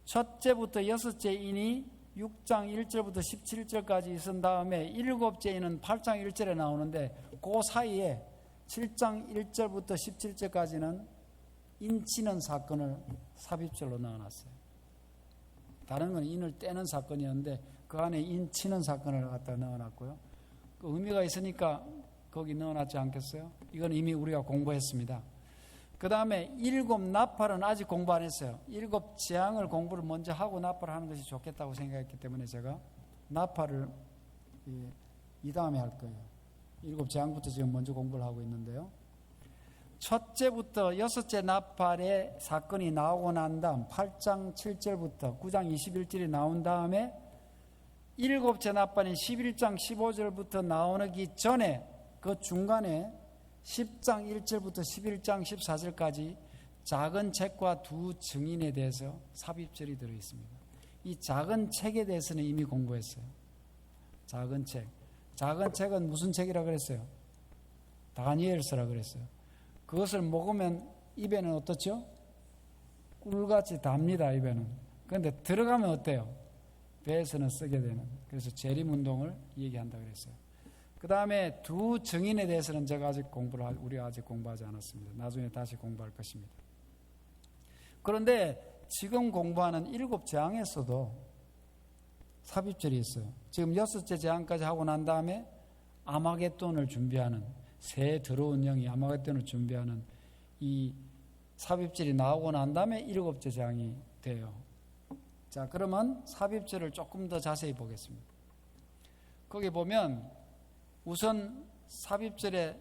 Speaker 1: 첫째부터 여섯째 인이 6장 1절부터 17절까지 있은 다음에 7째 인은 8장 1절에 나오는데 그 사이에 7장 1절부터 17절까지는 인치는 사건을 삽입절로 넣어놨어요. 다른 건 인을 떼는 사건이었는데 그 안에 인치는 사건을 갖다 넣어놨고요. 그 의미가 있으니까 거기 넣어놨지 않겠어요? 이건 이미 우리가 공부했습니다. 그 다음에 7 나팔은 아직 공부 안 했어요. 7 재앙을 공부를 먼저 하고 나팔을 하는 것이 좋겠다고 생각했기 때문에 제가 나팔을 이 다음에 할 거예요. 7 재앙부터 지금 먼저 공부를 하고 있는데요. 첫째부터 6째 나팔의 사건이 나오고 난 다음 8장 7절부터 9장 21절이 나온 다음에 일곱째 나팔이 11장 15절부터 나오기 전에 그 중간에 10장 1절부터 11장 14절까지 작은 책과 두 증인에 대해서 삽입절이 들어있습니다. 이 작은 책에 대해서는 이미 공부했어요. 작은 책. 작은 책은 무슨 책이라고 그랬어요? 다니엘서라 그랬어요. 그것을 먹으면 입에는 어떻죠? 꿀같이 답니다. 입에는. 그런데 들어가면 어때요? 배에서는 쓰게 되는. 그래서 재림운동을 얘기한다고 그랬어요. 그 다음에 두 증인에 대해서는 우리가 아직 공부하지 않았습니다. 나중에 다시 공부할 것입니다. 그런데 지금 공부하는 7재앙에서도 삽입절이 있어요. 지금 6째 재앙까지 하고 난 다음에 아마겟돈을 준비하는, 새 더러운 영이 아마겟돈을 준비하는 이 삽입절이 나오고 난 다음에 7째 재앙이 돼요. 자, 그러면 삽입절을 조금 더 자세히 보겠습니다. 거기 보면 우선 삽입절에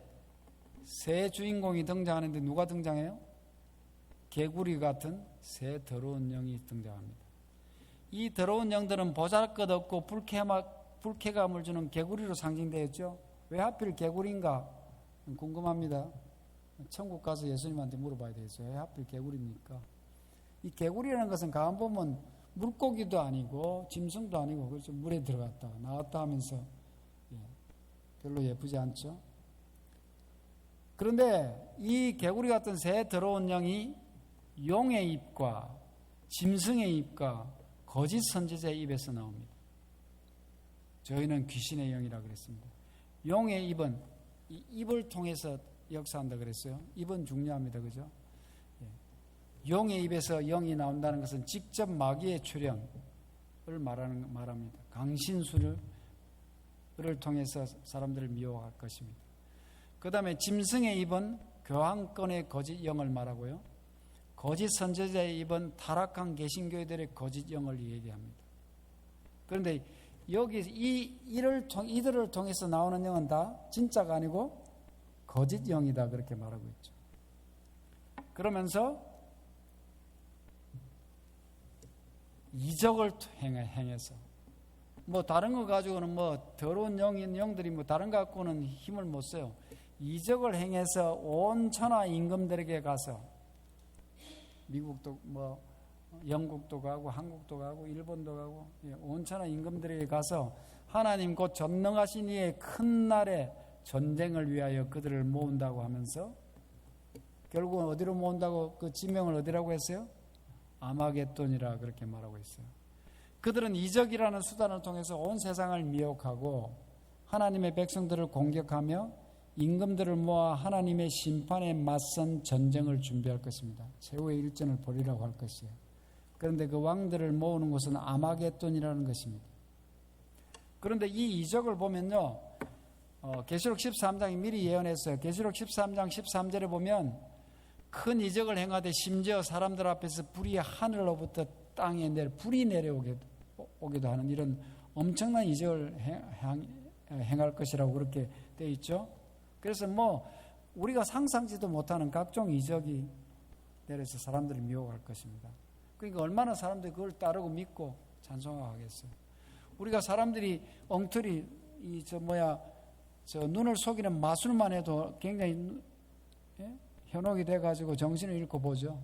Speaker 1: 새 주인공이 등장하는데 누가 등장해요? 개구리 같은 새 더러운 영이 등장합니다. 이 더러운 영들은 보잘것없고 불쾌감을 주는 개구리로 상징되었죠. 왜 하필 개구리인가 궁금합니다. 천국 가서 예수님한테 물어봐야 되겠어요. 왜 하필 개구리입니까? 이 개구리라는 것은 가만 보면 물고기도 아니고 짐승도 아니고 그래서 물에 들어갔다 나왔다 하면서 별로 예쁘지 않죠. 그런데 이 개구리 같은 새 더러운 영이 용의 입과 짐승의 입과 거짓 선지자의 입에서 나옵니다. 저희는 귀신의 영이라고 그랬습니다. 용의 입은 이 입을 통해서 역사한다 그랬어요. 입은 중요합니다. 그죠? 용의 입에서 영이 나온다는 것은 직접 마귀의 출현을 말합니다. 강신술을 통해서 사람들을 미혹할 것입니다. 그 다음에 짐승의 입은 교황권의 거짓 영을 말하고요. 거짓 선지자의 입은 타락한 개신교회들의 거짓 영을 얘기합니다. 그런데 여기 이들을 통해서 나오는 영은 다 진짜가 아니고 거짓 영이다 그렇게 말하고 있죠. 그러면서 이적을 행해서 뭐 다른 거 가지고는 뭐 더러운 영들이 뭐 다른 거 갖고는 힘을 못 써요. 이적을 행해서 온 천하 임금들에게 가서 미국도 뭐 영국도 가고 한국도 가고 일본도 가고 온 천하 임금들에게 가서 하나님 곧 전능하신 이의 큰 날에 전쟁을 위하여 그들을 모은다고 하면서 결국은 어디로 모은다고 그 지명을 어디라고 했어요? 아마겟돈이라 그렇게 말하고 있어요. 그들은 이적이라는 수단을 통해서 온 세상을 미혹하고 하나님의 백성들을 공격하며 임금들을 모아 하나님의 심판에 맞선 전쟁을 준비할 것입니다. 최후의 일전을 벌이라고 할 것이에요. 그런데 그 왕들을 모으는 곳은 아마겟돈이라는 것입니다. 그런데 이 이적을 보면요, 계시록 13장이 미리 예언했어요. 계시록 13장 13절에 보면 큰 이적을 행하되 심지어 사람들 앞에서 불이 하늘로부터 땅에 불이 내려오기도 하는 이런 엄청난 이적을 행할 것이라고 그렇게 되어 있죠. 그래서 뭐 우리가 상상지도 못하는 각종 이적이 내려서 사람들을 미혹할 것입니다. 그러니까 얼마나 사람들이 그걸 따르고 믿고 찬송하겠어요. 우리가 사람들이 엉터리 눈을 속이는 마술만 해도 굉장히 현혹이 돼가지고 정신을 잃고 보죠.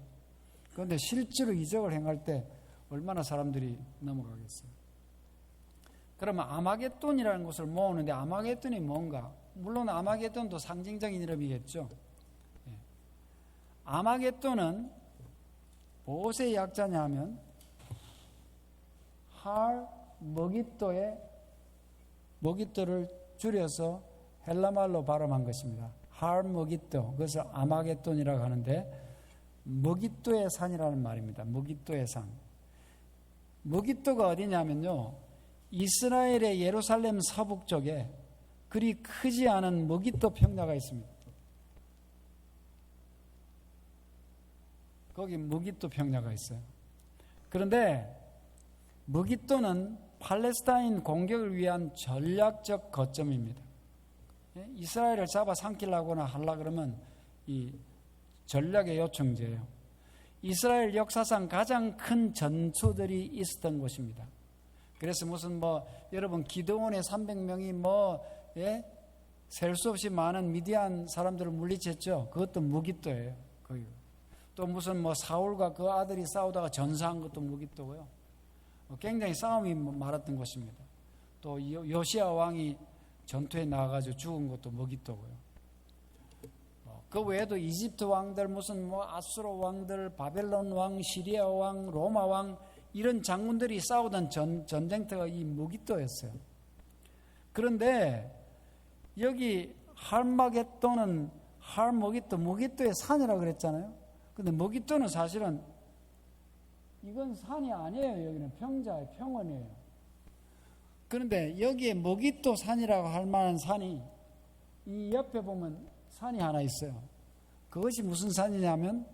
Speaker 1: 그런데 실제로 이적을 행할 때 얼마나 사람들이 넘어가겠어요. 그러면 아마겟돈이라는 것을 모으는데 아마겟돈이 뭔가? 물론 아마겟돈도 상징적인 이름이겠죠. 아마겟돈은 무엇의 약자냐 하면 머깃도를 줄여서 헬라말로 발음한 것입니다. 머깃도, 그것을 아마겟돈이라고 하는데 머깃도의 산이라는 말입니다. 머깃도의 산. 머깃도가 어디냐면요, 이스라엘의 예루살렘 서북쪽에 그리 크지 않은 머깃도 평야가 있습니다. 거기 머깃도 평야가 있어요. 그런데 머깃도는 팔레스타인 공격을 위한 전략적 거점입니다. 이스라엘을 잡아 삼키려거나 하려 그러면 이 전략의 요청지예요. 이스라엘 역사상 가장 큰 전투들이 있었던 곳입니다. 그래서 무슨 여러분 기드온의 300명이 셀 수 없이 많은 미디안 사람들을 물리쳤죠. 그것도 무기또예요. 또 무슨 사울과 그 아들이 싸우다가 전사한 것도 무기또고요. 굉장히 싸움이 많았던 것입니다. 또 요시야 왕이 전투에 나가가지고 죽은 것도 무기또고요. 그 외에도 이집트 왕들, 무슨 아수르 왕들, 바벨론 왕, 시리아 왕, 로마 왕, 이런 장군들이 싸우던 전쟁터가 이 무기또였어요. 그런데 여기 할마게도는 무기또의 산이라고 그랬잖아요. 근데 무기또는 사실은 이건 산이 아니에요. 여기는 평자예요. 평원이에요. 그런데 여기에 무기또 산이라고 할 만한 산이 이 옆에 보면 산이 하나 있어요. 그것이 무슨 산이냐면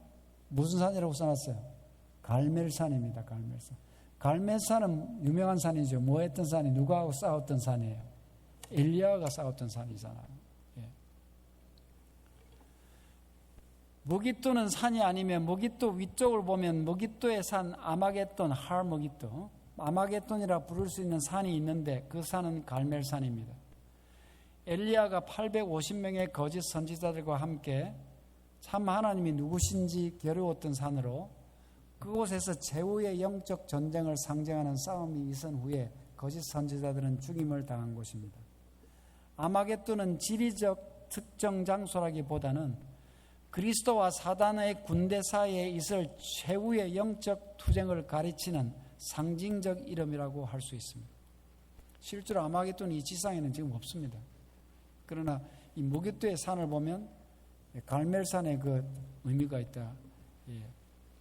Speaker 1: 무슨 산이라고 써놨어요? 갈멜산입니다. 갈멜산. 갈멜산은 유명한 산이죠. 뭐 했던 산이 누구하고 싸웠던 산이에요? 엘리야가 싸웠던 산이잖아요. 예. 무기또는 산이 아니면 무기또 위쪽을 보면 무기또의 산 아마겟돈, 할무기또, 아마겟돈이라 부를 수 있는 산이 있는데 그 산은 갈멜산입니다. 엘리야가 850명의 거짓 선지자들과 함께 참 하나님이 누구신지 겨루었던 산으로 그곳에서 최후의 영적 전쟁을 상징하는 싸움이 있은 후에 거짓 선지자들은 죽임을 당한 곳입니다. 아마겟돈은 지리적 특정 장소라기보다는 그리스도와 사단의 군대 사이에 있을 최후의 영적 투쟁을 가리치는 상징적 이름이라고 할 수 있습니다. 실제로 아마겟돈이 이 지상에는 지금 없습니다. 그러나 이 무기또의 산을 보면 갈멜산의 그 의미가 있다.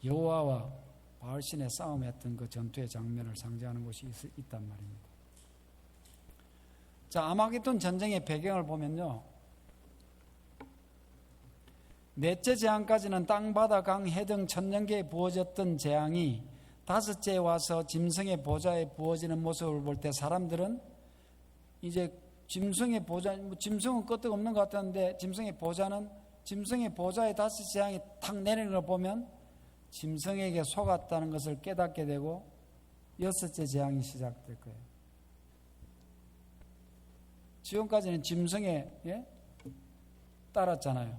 Speaker 1: 여호와와 바알신의 싸움했던 그 전투의 장면을 상징하는 곳이 있단 말입니다. 자, 아마겟돈 전쟁의 배경을 보면요. 넷째 재앙까지는 땅, 바다, 강, 해 등 천년계에 부어졌던 재앙이 다섯째에 와서 짐승의 보좌에 부어지는 모습을 볼 때 사람들은 이제 짐승의 보좌, 짐승은 끄떡 없는 것 같았는데 짐승의 보좌에 다섯 재앙이 탁 내리는 걸 보면 짐승에게 속았다는 것을 깨닫게 되고 여섯째 재앙이 시작될 거예요. 지금까지는 짐승에 따랐잖아요.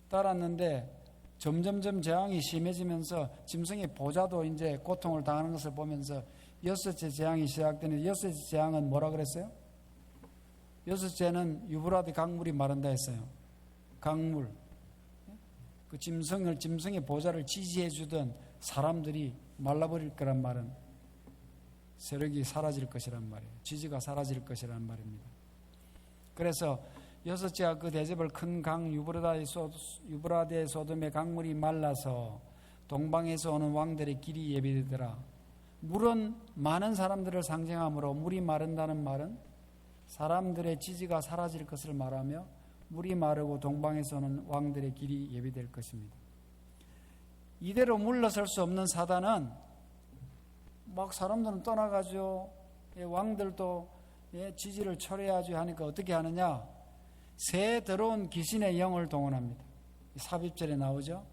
Speaker 1: 따랐는데 점점점 재앙이 심해지면서 짐승의 보좌도 이제 고통을 당하는 것을 보면서 여섯째 재앙이 시작되는데 여섯째 재앙은 뭐라 그랬어요? 여섯째는 유브라데 강물이 마른다 했어요. 강물. 그 짐승의 보좌를 지지해 주던 사람들이 말라버릴 거란 말은 세력이 사라질 것이란 말이에요. 지지가 사라질 것이란 말입니다. 그래서 여섯째가 그 대접을 큰 강 유브라데 소돔의 강물이 말라서 동방에서 오는 왕들의 길이 예비되더라. 물은 많은 사람들을 상징하므로 물이 마른다는 말은 사람들의 지지가 사라질 것을 말하며 물이 마르고 동방에서 오는 왕들의 길이 예비될 것입니다. 이대로 물러설 수 없는 사단은 막 사람들은 떠나가죠. 왕들도 지지를 철회하지 하니까 어떻게 하느냐? 새 들어온 귀신의 영을 동원합니다. 삽입절에 나오죠.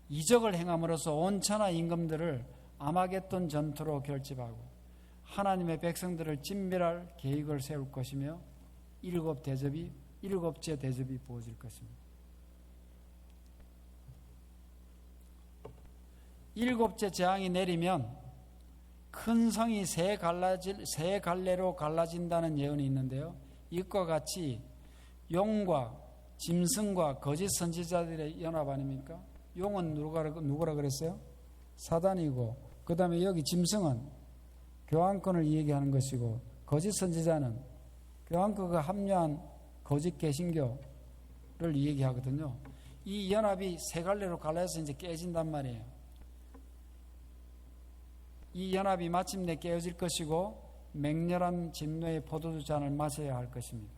Speaker 1: 이적을 행함으로써 온 천하 임금들을 아마겟돈 전투로 결집하고 하나님의 백성들을 진멸할 계획을 세울 것이며 일곱째 대접이 부어질 것입니다. 일곱째 재앙이 내리면 큰 성이 세 갈래로 갈라진다는 예언이 있는데요. 이것과 같이 용과 짐승과 거짓 선지자들의 연합 아닙니까? 용은 누구라 그랬어요? 사단이고, 그 다음에 여기 짐승은 교황권을 얘기하는 것이고, 거짓 선지자는 교황권과 합류한 거짓 개신교를 얘기하거든요. 이 연합이 세 갈래로 갈라져서 이제 깨진단 말이에요. 이 연합이 마침내 깨어질 것이고 맹렬한 진노의 포도주 잔을 마셔야 할 것입니다.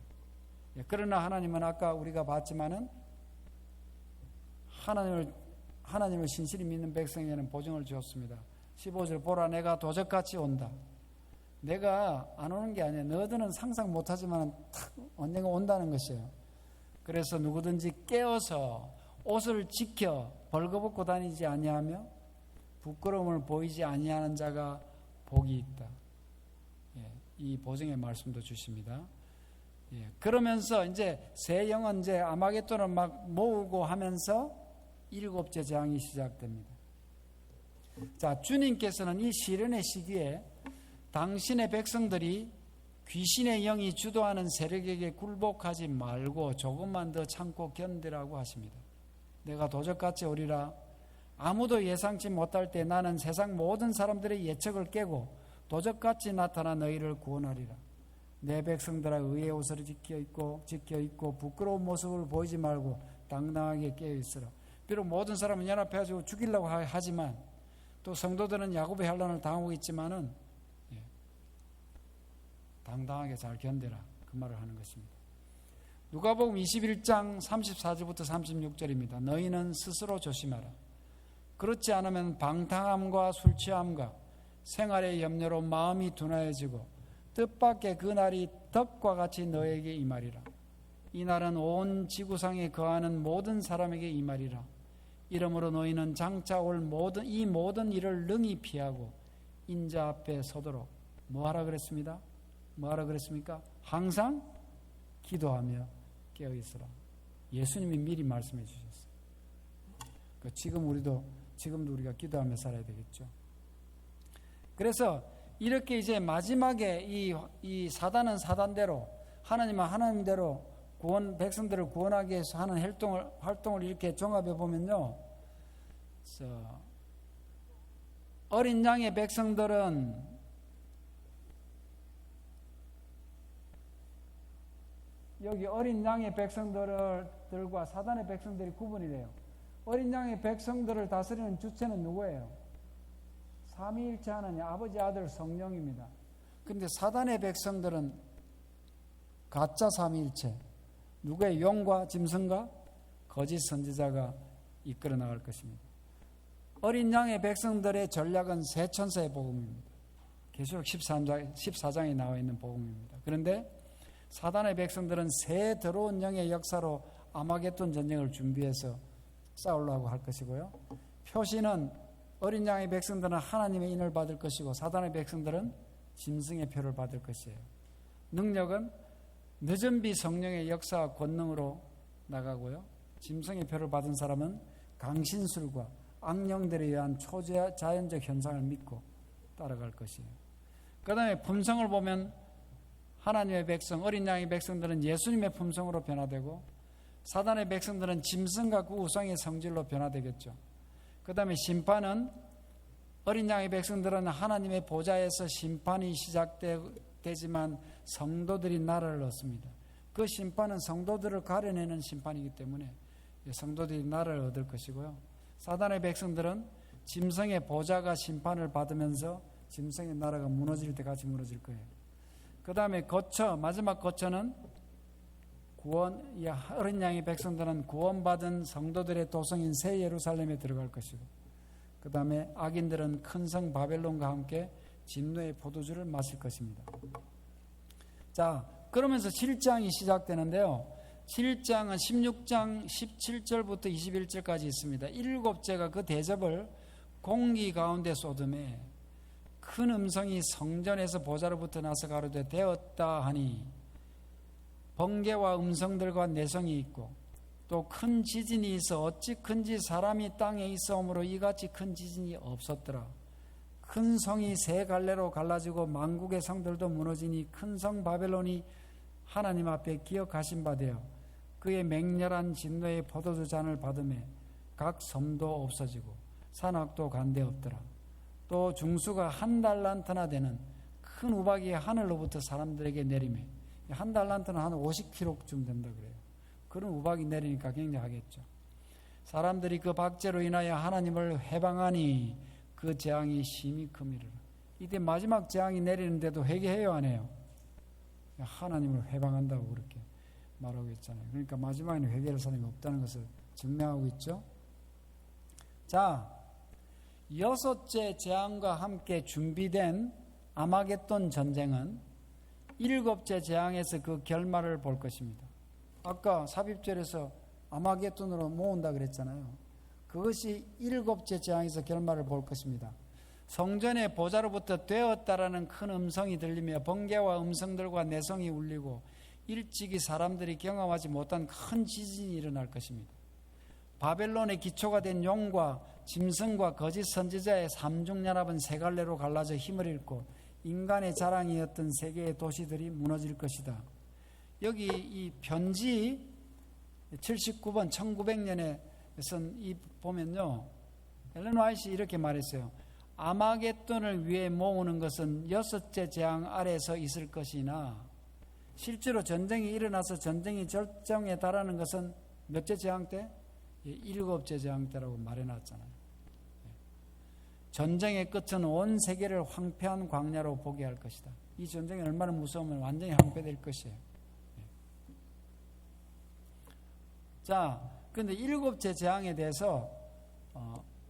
Speaker 1: 그러나 하나님은 아까 우리가 봤지만은 하나님을 신실히 믿는 백성에게는 보증을 주었습니다. 15절 보라 내가 도적같이 온다. 내가 안 오는 게 아니에요. 너희들은 상상 못하지만 언젠가 온다는 것이에요. 그래서 누구든지 깨어서 옷을 지켜 벌거벗고 다니지 아니하며 부끄러움을 보이지 아니하는 자가 복이 있다. 이 보증의 말씀도 주십니다. 그러면서 이제 새 영은 이제 아마겟돈을 막 모으고 하면서 7째 재앙이 시작됩니다. 자, 주님께서는 이 시련의 시기에 당신의 백성들이 귀신의 영이 주도하는 세력에게 굴복하지 말고 조금만 더 참고 견디라고 하십니다. 내가 도적같이 오리라. 아무도 예상치 못할 때 나는 세상 모든 사람들의 예측을 깨고 도적같이 나타나 너희를 구원하리라. 내 백성들아 의의 옷을 지켜 입고 부끄러운 모습을 보이지 말고 당당하게 깨어 있으라. 비록 모든 사람은 연합해가지고 죽이려고 하지만 또 성도들은 야곱의 환난을 당하고 있지만은 당당하게 잘 견뎌라. 그 말을 하는 것입니다. 누가복음 21장 34절부터 36절입니다. 너희는 스스로 조심하라. 그렇지 않으면 방탕함과 술 취함과 생활의 염려로 마음이 둔하여지고 뜻밖의 그 날이 덕과 같이 너에게 임하리라. 이 날은 온 지구상에 거하는 모든 사람에게 임하리라. 이러므로 너희는 장차 올 이 모든 일을 능히 피하고 인자 앞에 서도록 뭐하라 그랬습니다? 뭐하라 그랬습니까? 항상 기도하며 깨어있으라. 예수님이 미리 말씀해 주셨어요. 그러니까 지금도 우리가 기도하며 살아야 되겠죠. 그래서 이렇게 이제 마지막에 이 사단은 사단대로, 하나님은 하나님대로 백성들을 구원하기 위해서 하는 활동을 이렇게 종합해 보면요, 어린 양의 백성들은 여기 어린 양의 백성들과 사단의 백성들이 구분이 돼요. 어린 양의 백성들을 다스리는 주체는 누구예요? 삼위일체 하나님, 아버지, 아들, 성령입니다. 그런데 사단의 백성들은 가짜 삼위일체, 누구의 용과 짐승과 거짓 선지자가 이끌어 나갈 것입니다. 어린 양의 백성들의 전략은 새 천사의 복음입니다. 계시록 14장에 나와 있는 복음입니다. 그런데 사단의 백성들은 새 더러운 영의 역사로 아마겟돈 전쟁을 준비해서 싸우려고 할 것이고요. 표시는 어린 양의 백성들은 하나님의 인을 받을 것이고 사단의 백성들은 짐승의 표를 받을 것이에요. 능력은 늦은비 성령의 역사와 권능으로 나가고요. 짐승의 표를 받은 사람은 강신술과 악령들에 의한 초자연적 현상을 믿고 따라갈 것이에요. 그 다음에 품성을 보면 하나님의 백성, 어린 양의 백성들은 예수님의 품성으로 변화되고 사단의 백성들은 짐승과 그 우상의 성질로 변화되겠죠. 그 다음에 심판은 어린 양의 백성들은 하나님의 보좌에서 심판이 시작되지만 성도들이 나라를 얻습니다. 그 심판은 성도들을 가려내는 심판이기 때문에 성도들이 나라를 얻을 것이고요. 사단의 백성들은 짐승의 보좌가 심판을 받으면서 짐승의 나라가 무너질 때까지 무너질 거예요. 그 다음에 마지막 거처는 어린 양의 백성들은 구원받은 성도들의 도성인 새 예루살렘에 들어갈 것이고, 그 다음에 악인들은 큰 성 바벨론과 함께 진노의 포도주를 마실 것입니다. 자, 그러면서 7장이 시작되는데요. 7장은 16장 17절부터 21절까지 있습니다. 7제가 그 대접을 공기 가운데 쏟음에 큰 음성이 성전에서 보좌로부터 나서 가로되 되었다 하니 번개와 음성들과 내성이 있고 또 큰 지진이 있어 어찌 큰지 사람이 땅에 있어오므로 이같이 큰 지진이 없었더라. 큰 성이 세 갈래로 갈라지고 만국의 성들도 무너지니 큰 성 바벨론이 하나님 앞에 기억하신 바 되어 그의 맹렬한 진노의 포도주 잔을 받음에 각 섬도 없어지고 산악도 간데 없더라. 또 중수가 1달란트나 되는 큰 우박이 하늘로부터 사람들에게 내리매, 1달란트는 한 50kg쯤 된다 그래요. 그런 우박이 내리니까 굉장하겠죠. 사람들이 그 박제로 인하여 하나님을 회방하니 그 재앙이 심히 크미르라. 이때 마지막 재앙이 내리는데도 회개해요, 안 해요? 하나님을 회방한다고 그렇게 말하고 있잖아요. 그러니까 마지막에는 회개할 사람이 없다는 것을 증명하고 있죠. 자, 6째 재앙과 함께 준비된 아마겟돈 전쟁은 7째 재앙에서 그 결말을 볼 것입니다. 아까 삽입절에서 아마겟돈으로 모은다 그랬잖아요. 그것이 7째 재앙에서 결말을 볼 것입니다. 성전의 보좌로부터 되었다라는 큰 음성이 들리며 번개와 음성들과 내성이 울리고 일찍이 사람들이 경험하지 못한 큰 지진이 일어날 것입니다. 바벨론의 기초가 된 용과 짐승과 거짓 선지자의 삼중연합은 세 갈래로 갈라져 힘을 잃고 인간의 자랑이었던 세계의 도시들이 무너질 것이다. 여기 이 편지 79번 1900년에 이 보면요, 엘렌 화이트 이렇게 말했어요. 아마겟돈을 위해 모으는 것은 6째 재앙 아래에서 있을 것이나 실제로 전쟁이 일어나서 전쟁이 절정에 달하는 것은 몇째 재앙 때? 7째 재앙 때라고 말해놨잖아요. 전쟁의 끝은 온 세계를 황폐한 광야로 보게 할 것이다. 이 전쟁이 얼마나 무서우면 완전히 황폐될 것이에요. 자, 그런데 7째 재앙에 대해서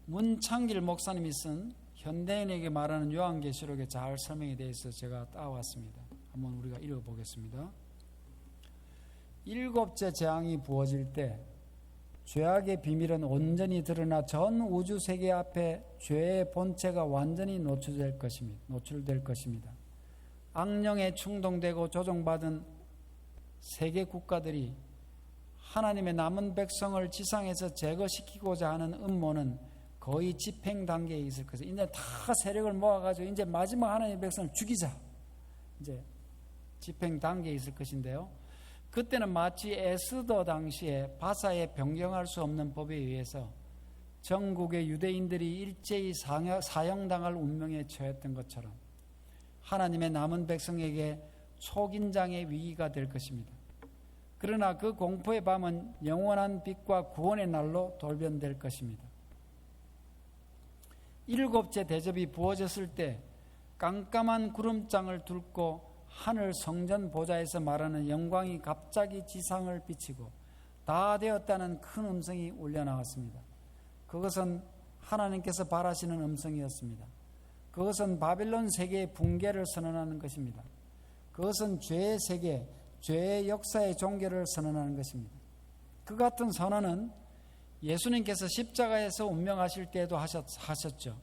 Speaker 1: 문창길 목사님이 쓴 현대인에게 말하는 요한계시록에 잘 설명이 되어 있어서 제가 따왔습니다. 한번 우리가 읽어보겠습니다. 7째 재앙이 부어질 때 죄악의 비밀은 온전히 드러나 전 우주 세계 앞에 죄의 본체가 완전히 노출될 것입니다. 악령에 충동되고 조종받은 세계 국가들이 하나님의 남은 백성을 지상에서 제거시키고자 하는 음모는 거의 집행 단계에 있을 것이에요. 이제 다 세력을 모아가지고 이제 마지막 하나님의 백성을 죽이자. 이제 집행 단계에 있을 것인데요. 그때는 마치 에스더 당시에 바사에 변경할 수 없는 법에 의해서 전국의 유대인들이 일제히 사형당할 운명에 처했던 것처럼 하나님의 남은 백성에게 초긴장의 위기가 될 것입니다. 그러나 그 공포의 밤은 영원한 빛과 구원의 날로 돌변될 것입니다. 7째 대접이 부어졌을 때 깜깜한 구름장을 뚫고 하늘 성전 보좌에서 말하는 영광이 갑자기 지상을 비치고 다 되었다는 큰 음성이 울려나왔습니다. 그것은 하나님께서 바라시는 음성이었습니다. 그것은 바벨론 세계의 붕괴를 선언하는 것입니다. 그것은 죄의 세계, 죄의 역사의 종결을 선언하는 것입니다. 그 같은 선언은 예수님께서 십자가에서 운명하실 때에도 하셨죠.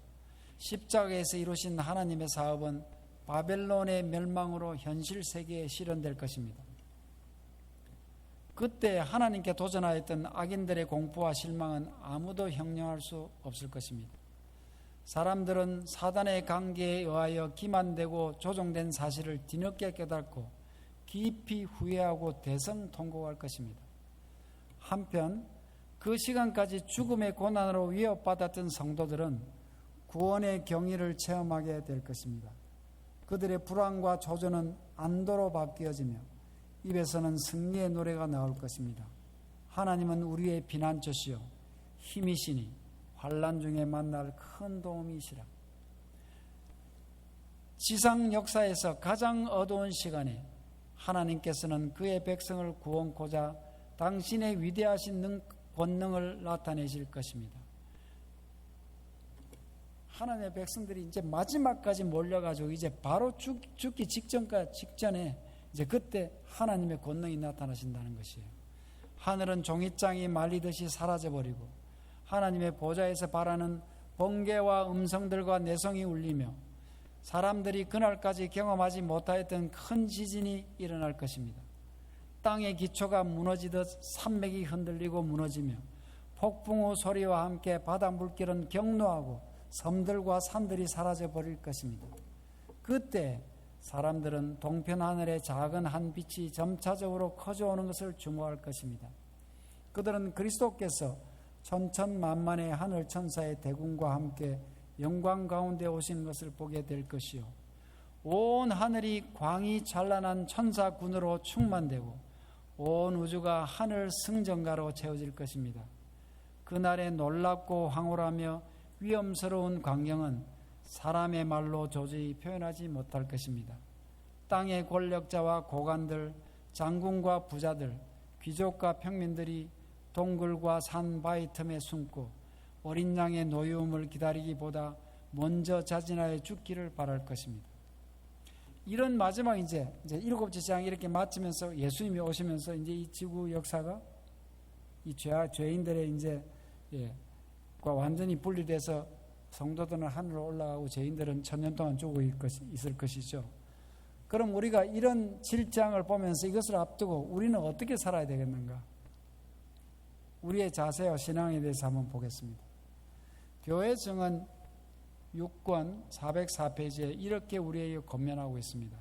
Speaker 1: 십자가에서 이루신 하나님의 사업은 바벨론의 멸망으로 현실 세계에 실현될 것입니다. 그때 하나님께 도전하였던 악인들의 공포와 실망은 아무도 형용할 수 없을 것입니다. 사람들은 사단의 관계에 의하여 기만되고 조종된 사실을 뒤늦게 깨닫고 깊이 후회하고 대성통곡할 것입니다. 한편 그 시간까지 죽음의 고난으로 위협받았던 성도들은 구원의 경의를 체험하게 될 것입니다. 그들의 불안과 조전은 안도로 바뀌어지며 입에서는 승리의 노래가 나올 것입니다. 하나님은 우리의 피난처시요 힘이시니 환난 중에 만날 큰 도움이시라. 지상 역사에서 가장 어두운 시간에 하나님께서는 그의 백성을 구원코자 당신의 위대하신 권능을 나타내실 것입니다. 하나님의 백성들이 이제 마지막까지 몰려가지고 이제 바로 죽기 직전에 이제 그때 하나님의 권능이 나타나신다는 것이에요. 하늘은 종잇장이 말리듯이 사라져버리고 하나님의 보좌에서 바라는 번개와 음성들과 내성이 울리며 사람들이 그날까지 경험하지 못하였던 큰 지진이 일어날 것입니다. 땅의 기초가 무너지듯 산맥이 흔들리고 무너지며 폭풍우 소리와 함께 바다 물결은 격노하고 섬들과 산들이 사라져 버릴 것입니다. 그때 사람들은 동편 하늘의 작은 한 빛이 점차적으로 커져오는 것을 주목할 것입니다. 그들은 그리스도께서 천천만만의 하늘 천사의 대군과 함께 영광 가운데 오신 것을 보게 될 것이요 온 하늘이 광이 찬란한 천사군으로 충만되고 온 우주가 하늘 승전가로 채워질 것입니다. 그날의 놀랍고 황홀하며 위험스러운 광경은 사람의 말로 도저히 표현하지 못할 것입니다. 땅의 권력자와 고관들, 장군과 부자들, 귀족과 평민들이 동굴과 산 바위 틈에 숨고 어린 양의 노여움을 기다리기보다 먼저 자진하여 죽기를 바랄 것입니다. 이런 마지막 이제 7째 재앙이 이렇게 마치면서 예수님이 오시면서 이제 이 지구 역사가 이 죄인들의 이제 과 완전히 분리돼서 성도들은 하늘로 올라가고 죄인들은 천년 동안 죽고 있을 것이죠. 그럼 우리가 이런 질장을 보면서 이것을 앞두고 우리는 어떻게 살아야 되겠는가? 우리의 자세와 신앙에 대해서 한번 보겠습니다. 교회 증언 6권 404페이지에 이렇게 우리에게 권면하고 있습니다.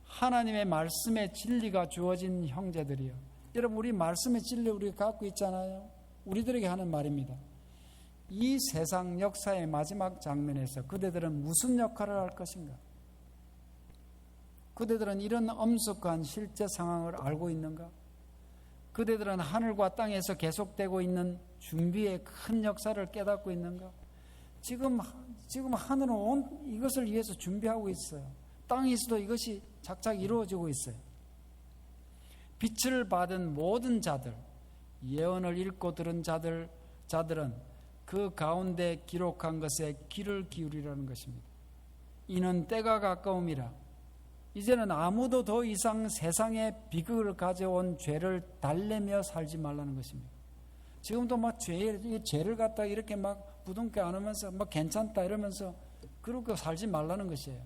Speaker 1: 하나님의 말씀의 진리가 주어진 형제들이요. 여러분, 우리 말씀의 진리 우리가 갖고 있잖아요. 우리들에게 하는 말입니다. 이 세상 역사의 마지막 장면에서 그대들은 무슨 역할을 할 것인가? 그대들은 이런 엄숙한 실제 상황을 알고 있는가? 그대들은 하늘과 땅에서 계속되고 있는 준비의 큰 역사를 깨닫고 있는가? 지금 하늘은 이것을 위해서 준비하고 있어요. 땅에서도 이것이 착착 이루어지고 있어요. 빛을 받은 모든 자들, 예언을 읽고 들은 자들은 그 가운데 기록한 것에 귀를 기울이라는 것입니다. 이는 때가 가까움이라. 이제는 아무도 더 이상 세상의 비극을 가져온 죄를 달래며 살지 말라는 것입니다. 지금도 막 죄를 갖다 이렇게 막 부둥켜 안으면서 막 괜찮다 이러면서 그렇게 살지 말라는 것이에요.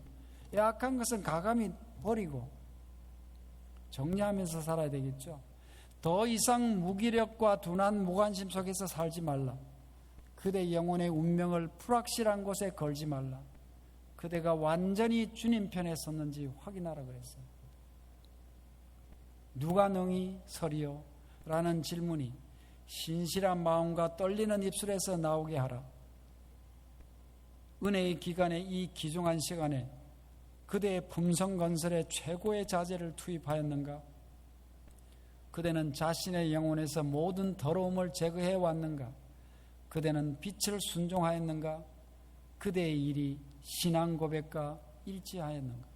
Speaker 1: 약한 것은 가감히 버리고 정리하면서 살아야 되겠죠. 더 이상 무기력과 둔한 무관심 속에서 살지 말라. 그대 영혼의 운명을 불확실한 곳에 걸지 말라. 그대가 완전히 주님 편에 섰는지 확인하라 그랬어요. 누가 능히 서리요? 라는 질문이 신실한 마음과 떨리는 입술에서 나오게 하라. 은혜의 기간에 이 귀중한 시간에 그대의 품성 건설에 최고의 자재를 투입하였는가? 그대는 자신의 영혼에서 모든 더러움을 제거해 왔는가? 그대는 빛을 순종하였는가? 그대의 일이 신앙 고백과 일치하였는가?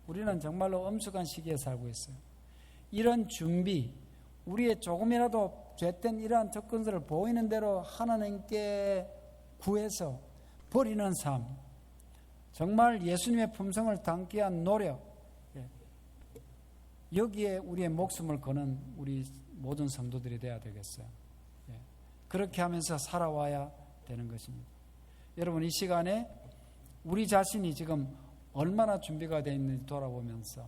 Speaker 1: 우리는 정말로 엄숙한 시기에 살고 있어요. 이런 준비, 우리의 조금이라도 죄된 이러한 접근들을 보이는 대로 하나님께 구해서 버리는 삶, 정말 예수님의 품성을 담기 위한 노력, 여기에 우리의 목숨을 거는 우리 모든 성도들이 되어야 되겠어요. 그렇게 하면서 살아와야 되는 것입니다. 여러분, 이 시간에 우리 자신이 지금 얼마나 준비가 되어 있는지 돌아보면서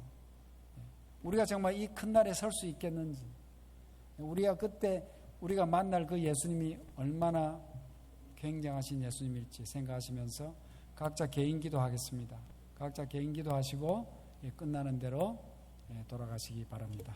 Speaker 1: 우리가 정말 이 큰 날에 설 수 있겠는지, 우리가 그때 우리가 만날 그 예수님이 얼마나 굉장하신 예수님일지 생각하시면서 각자 개인 기도하겠습니다. 각자 개인 기도하시고 끝나는 대로 돌아가시기 바랍니다.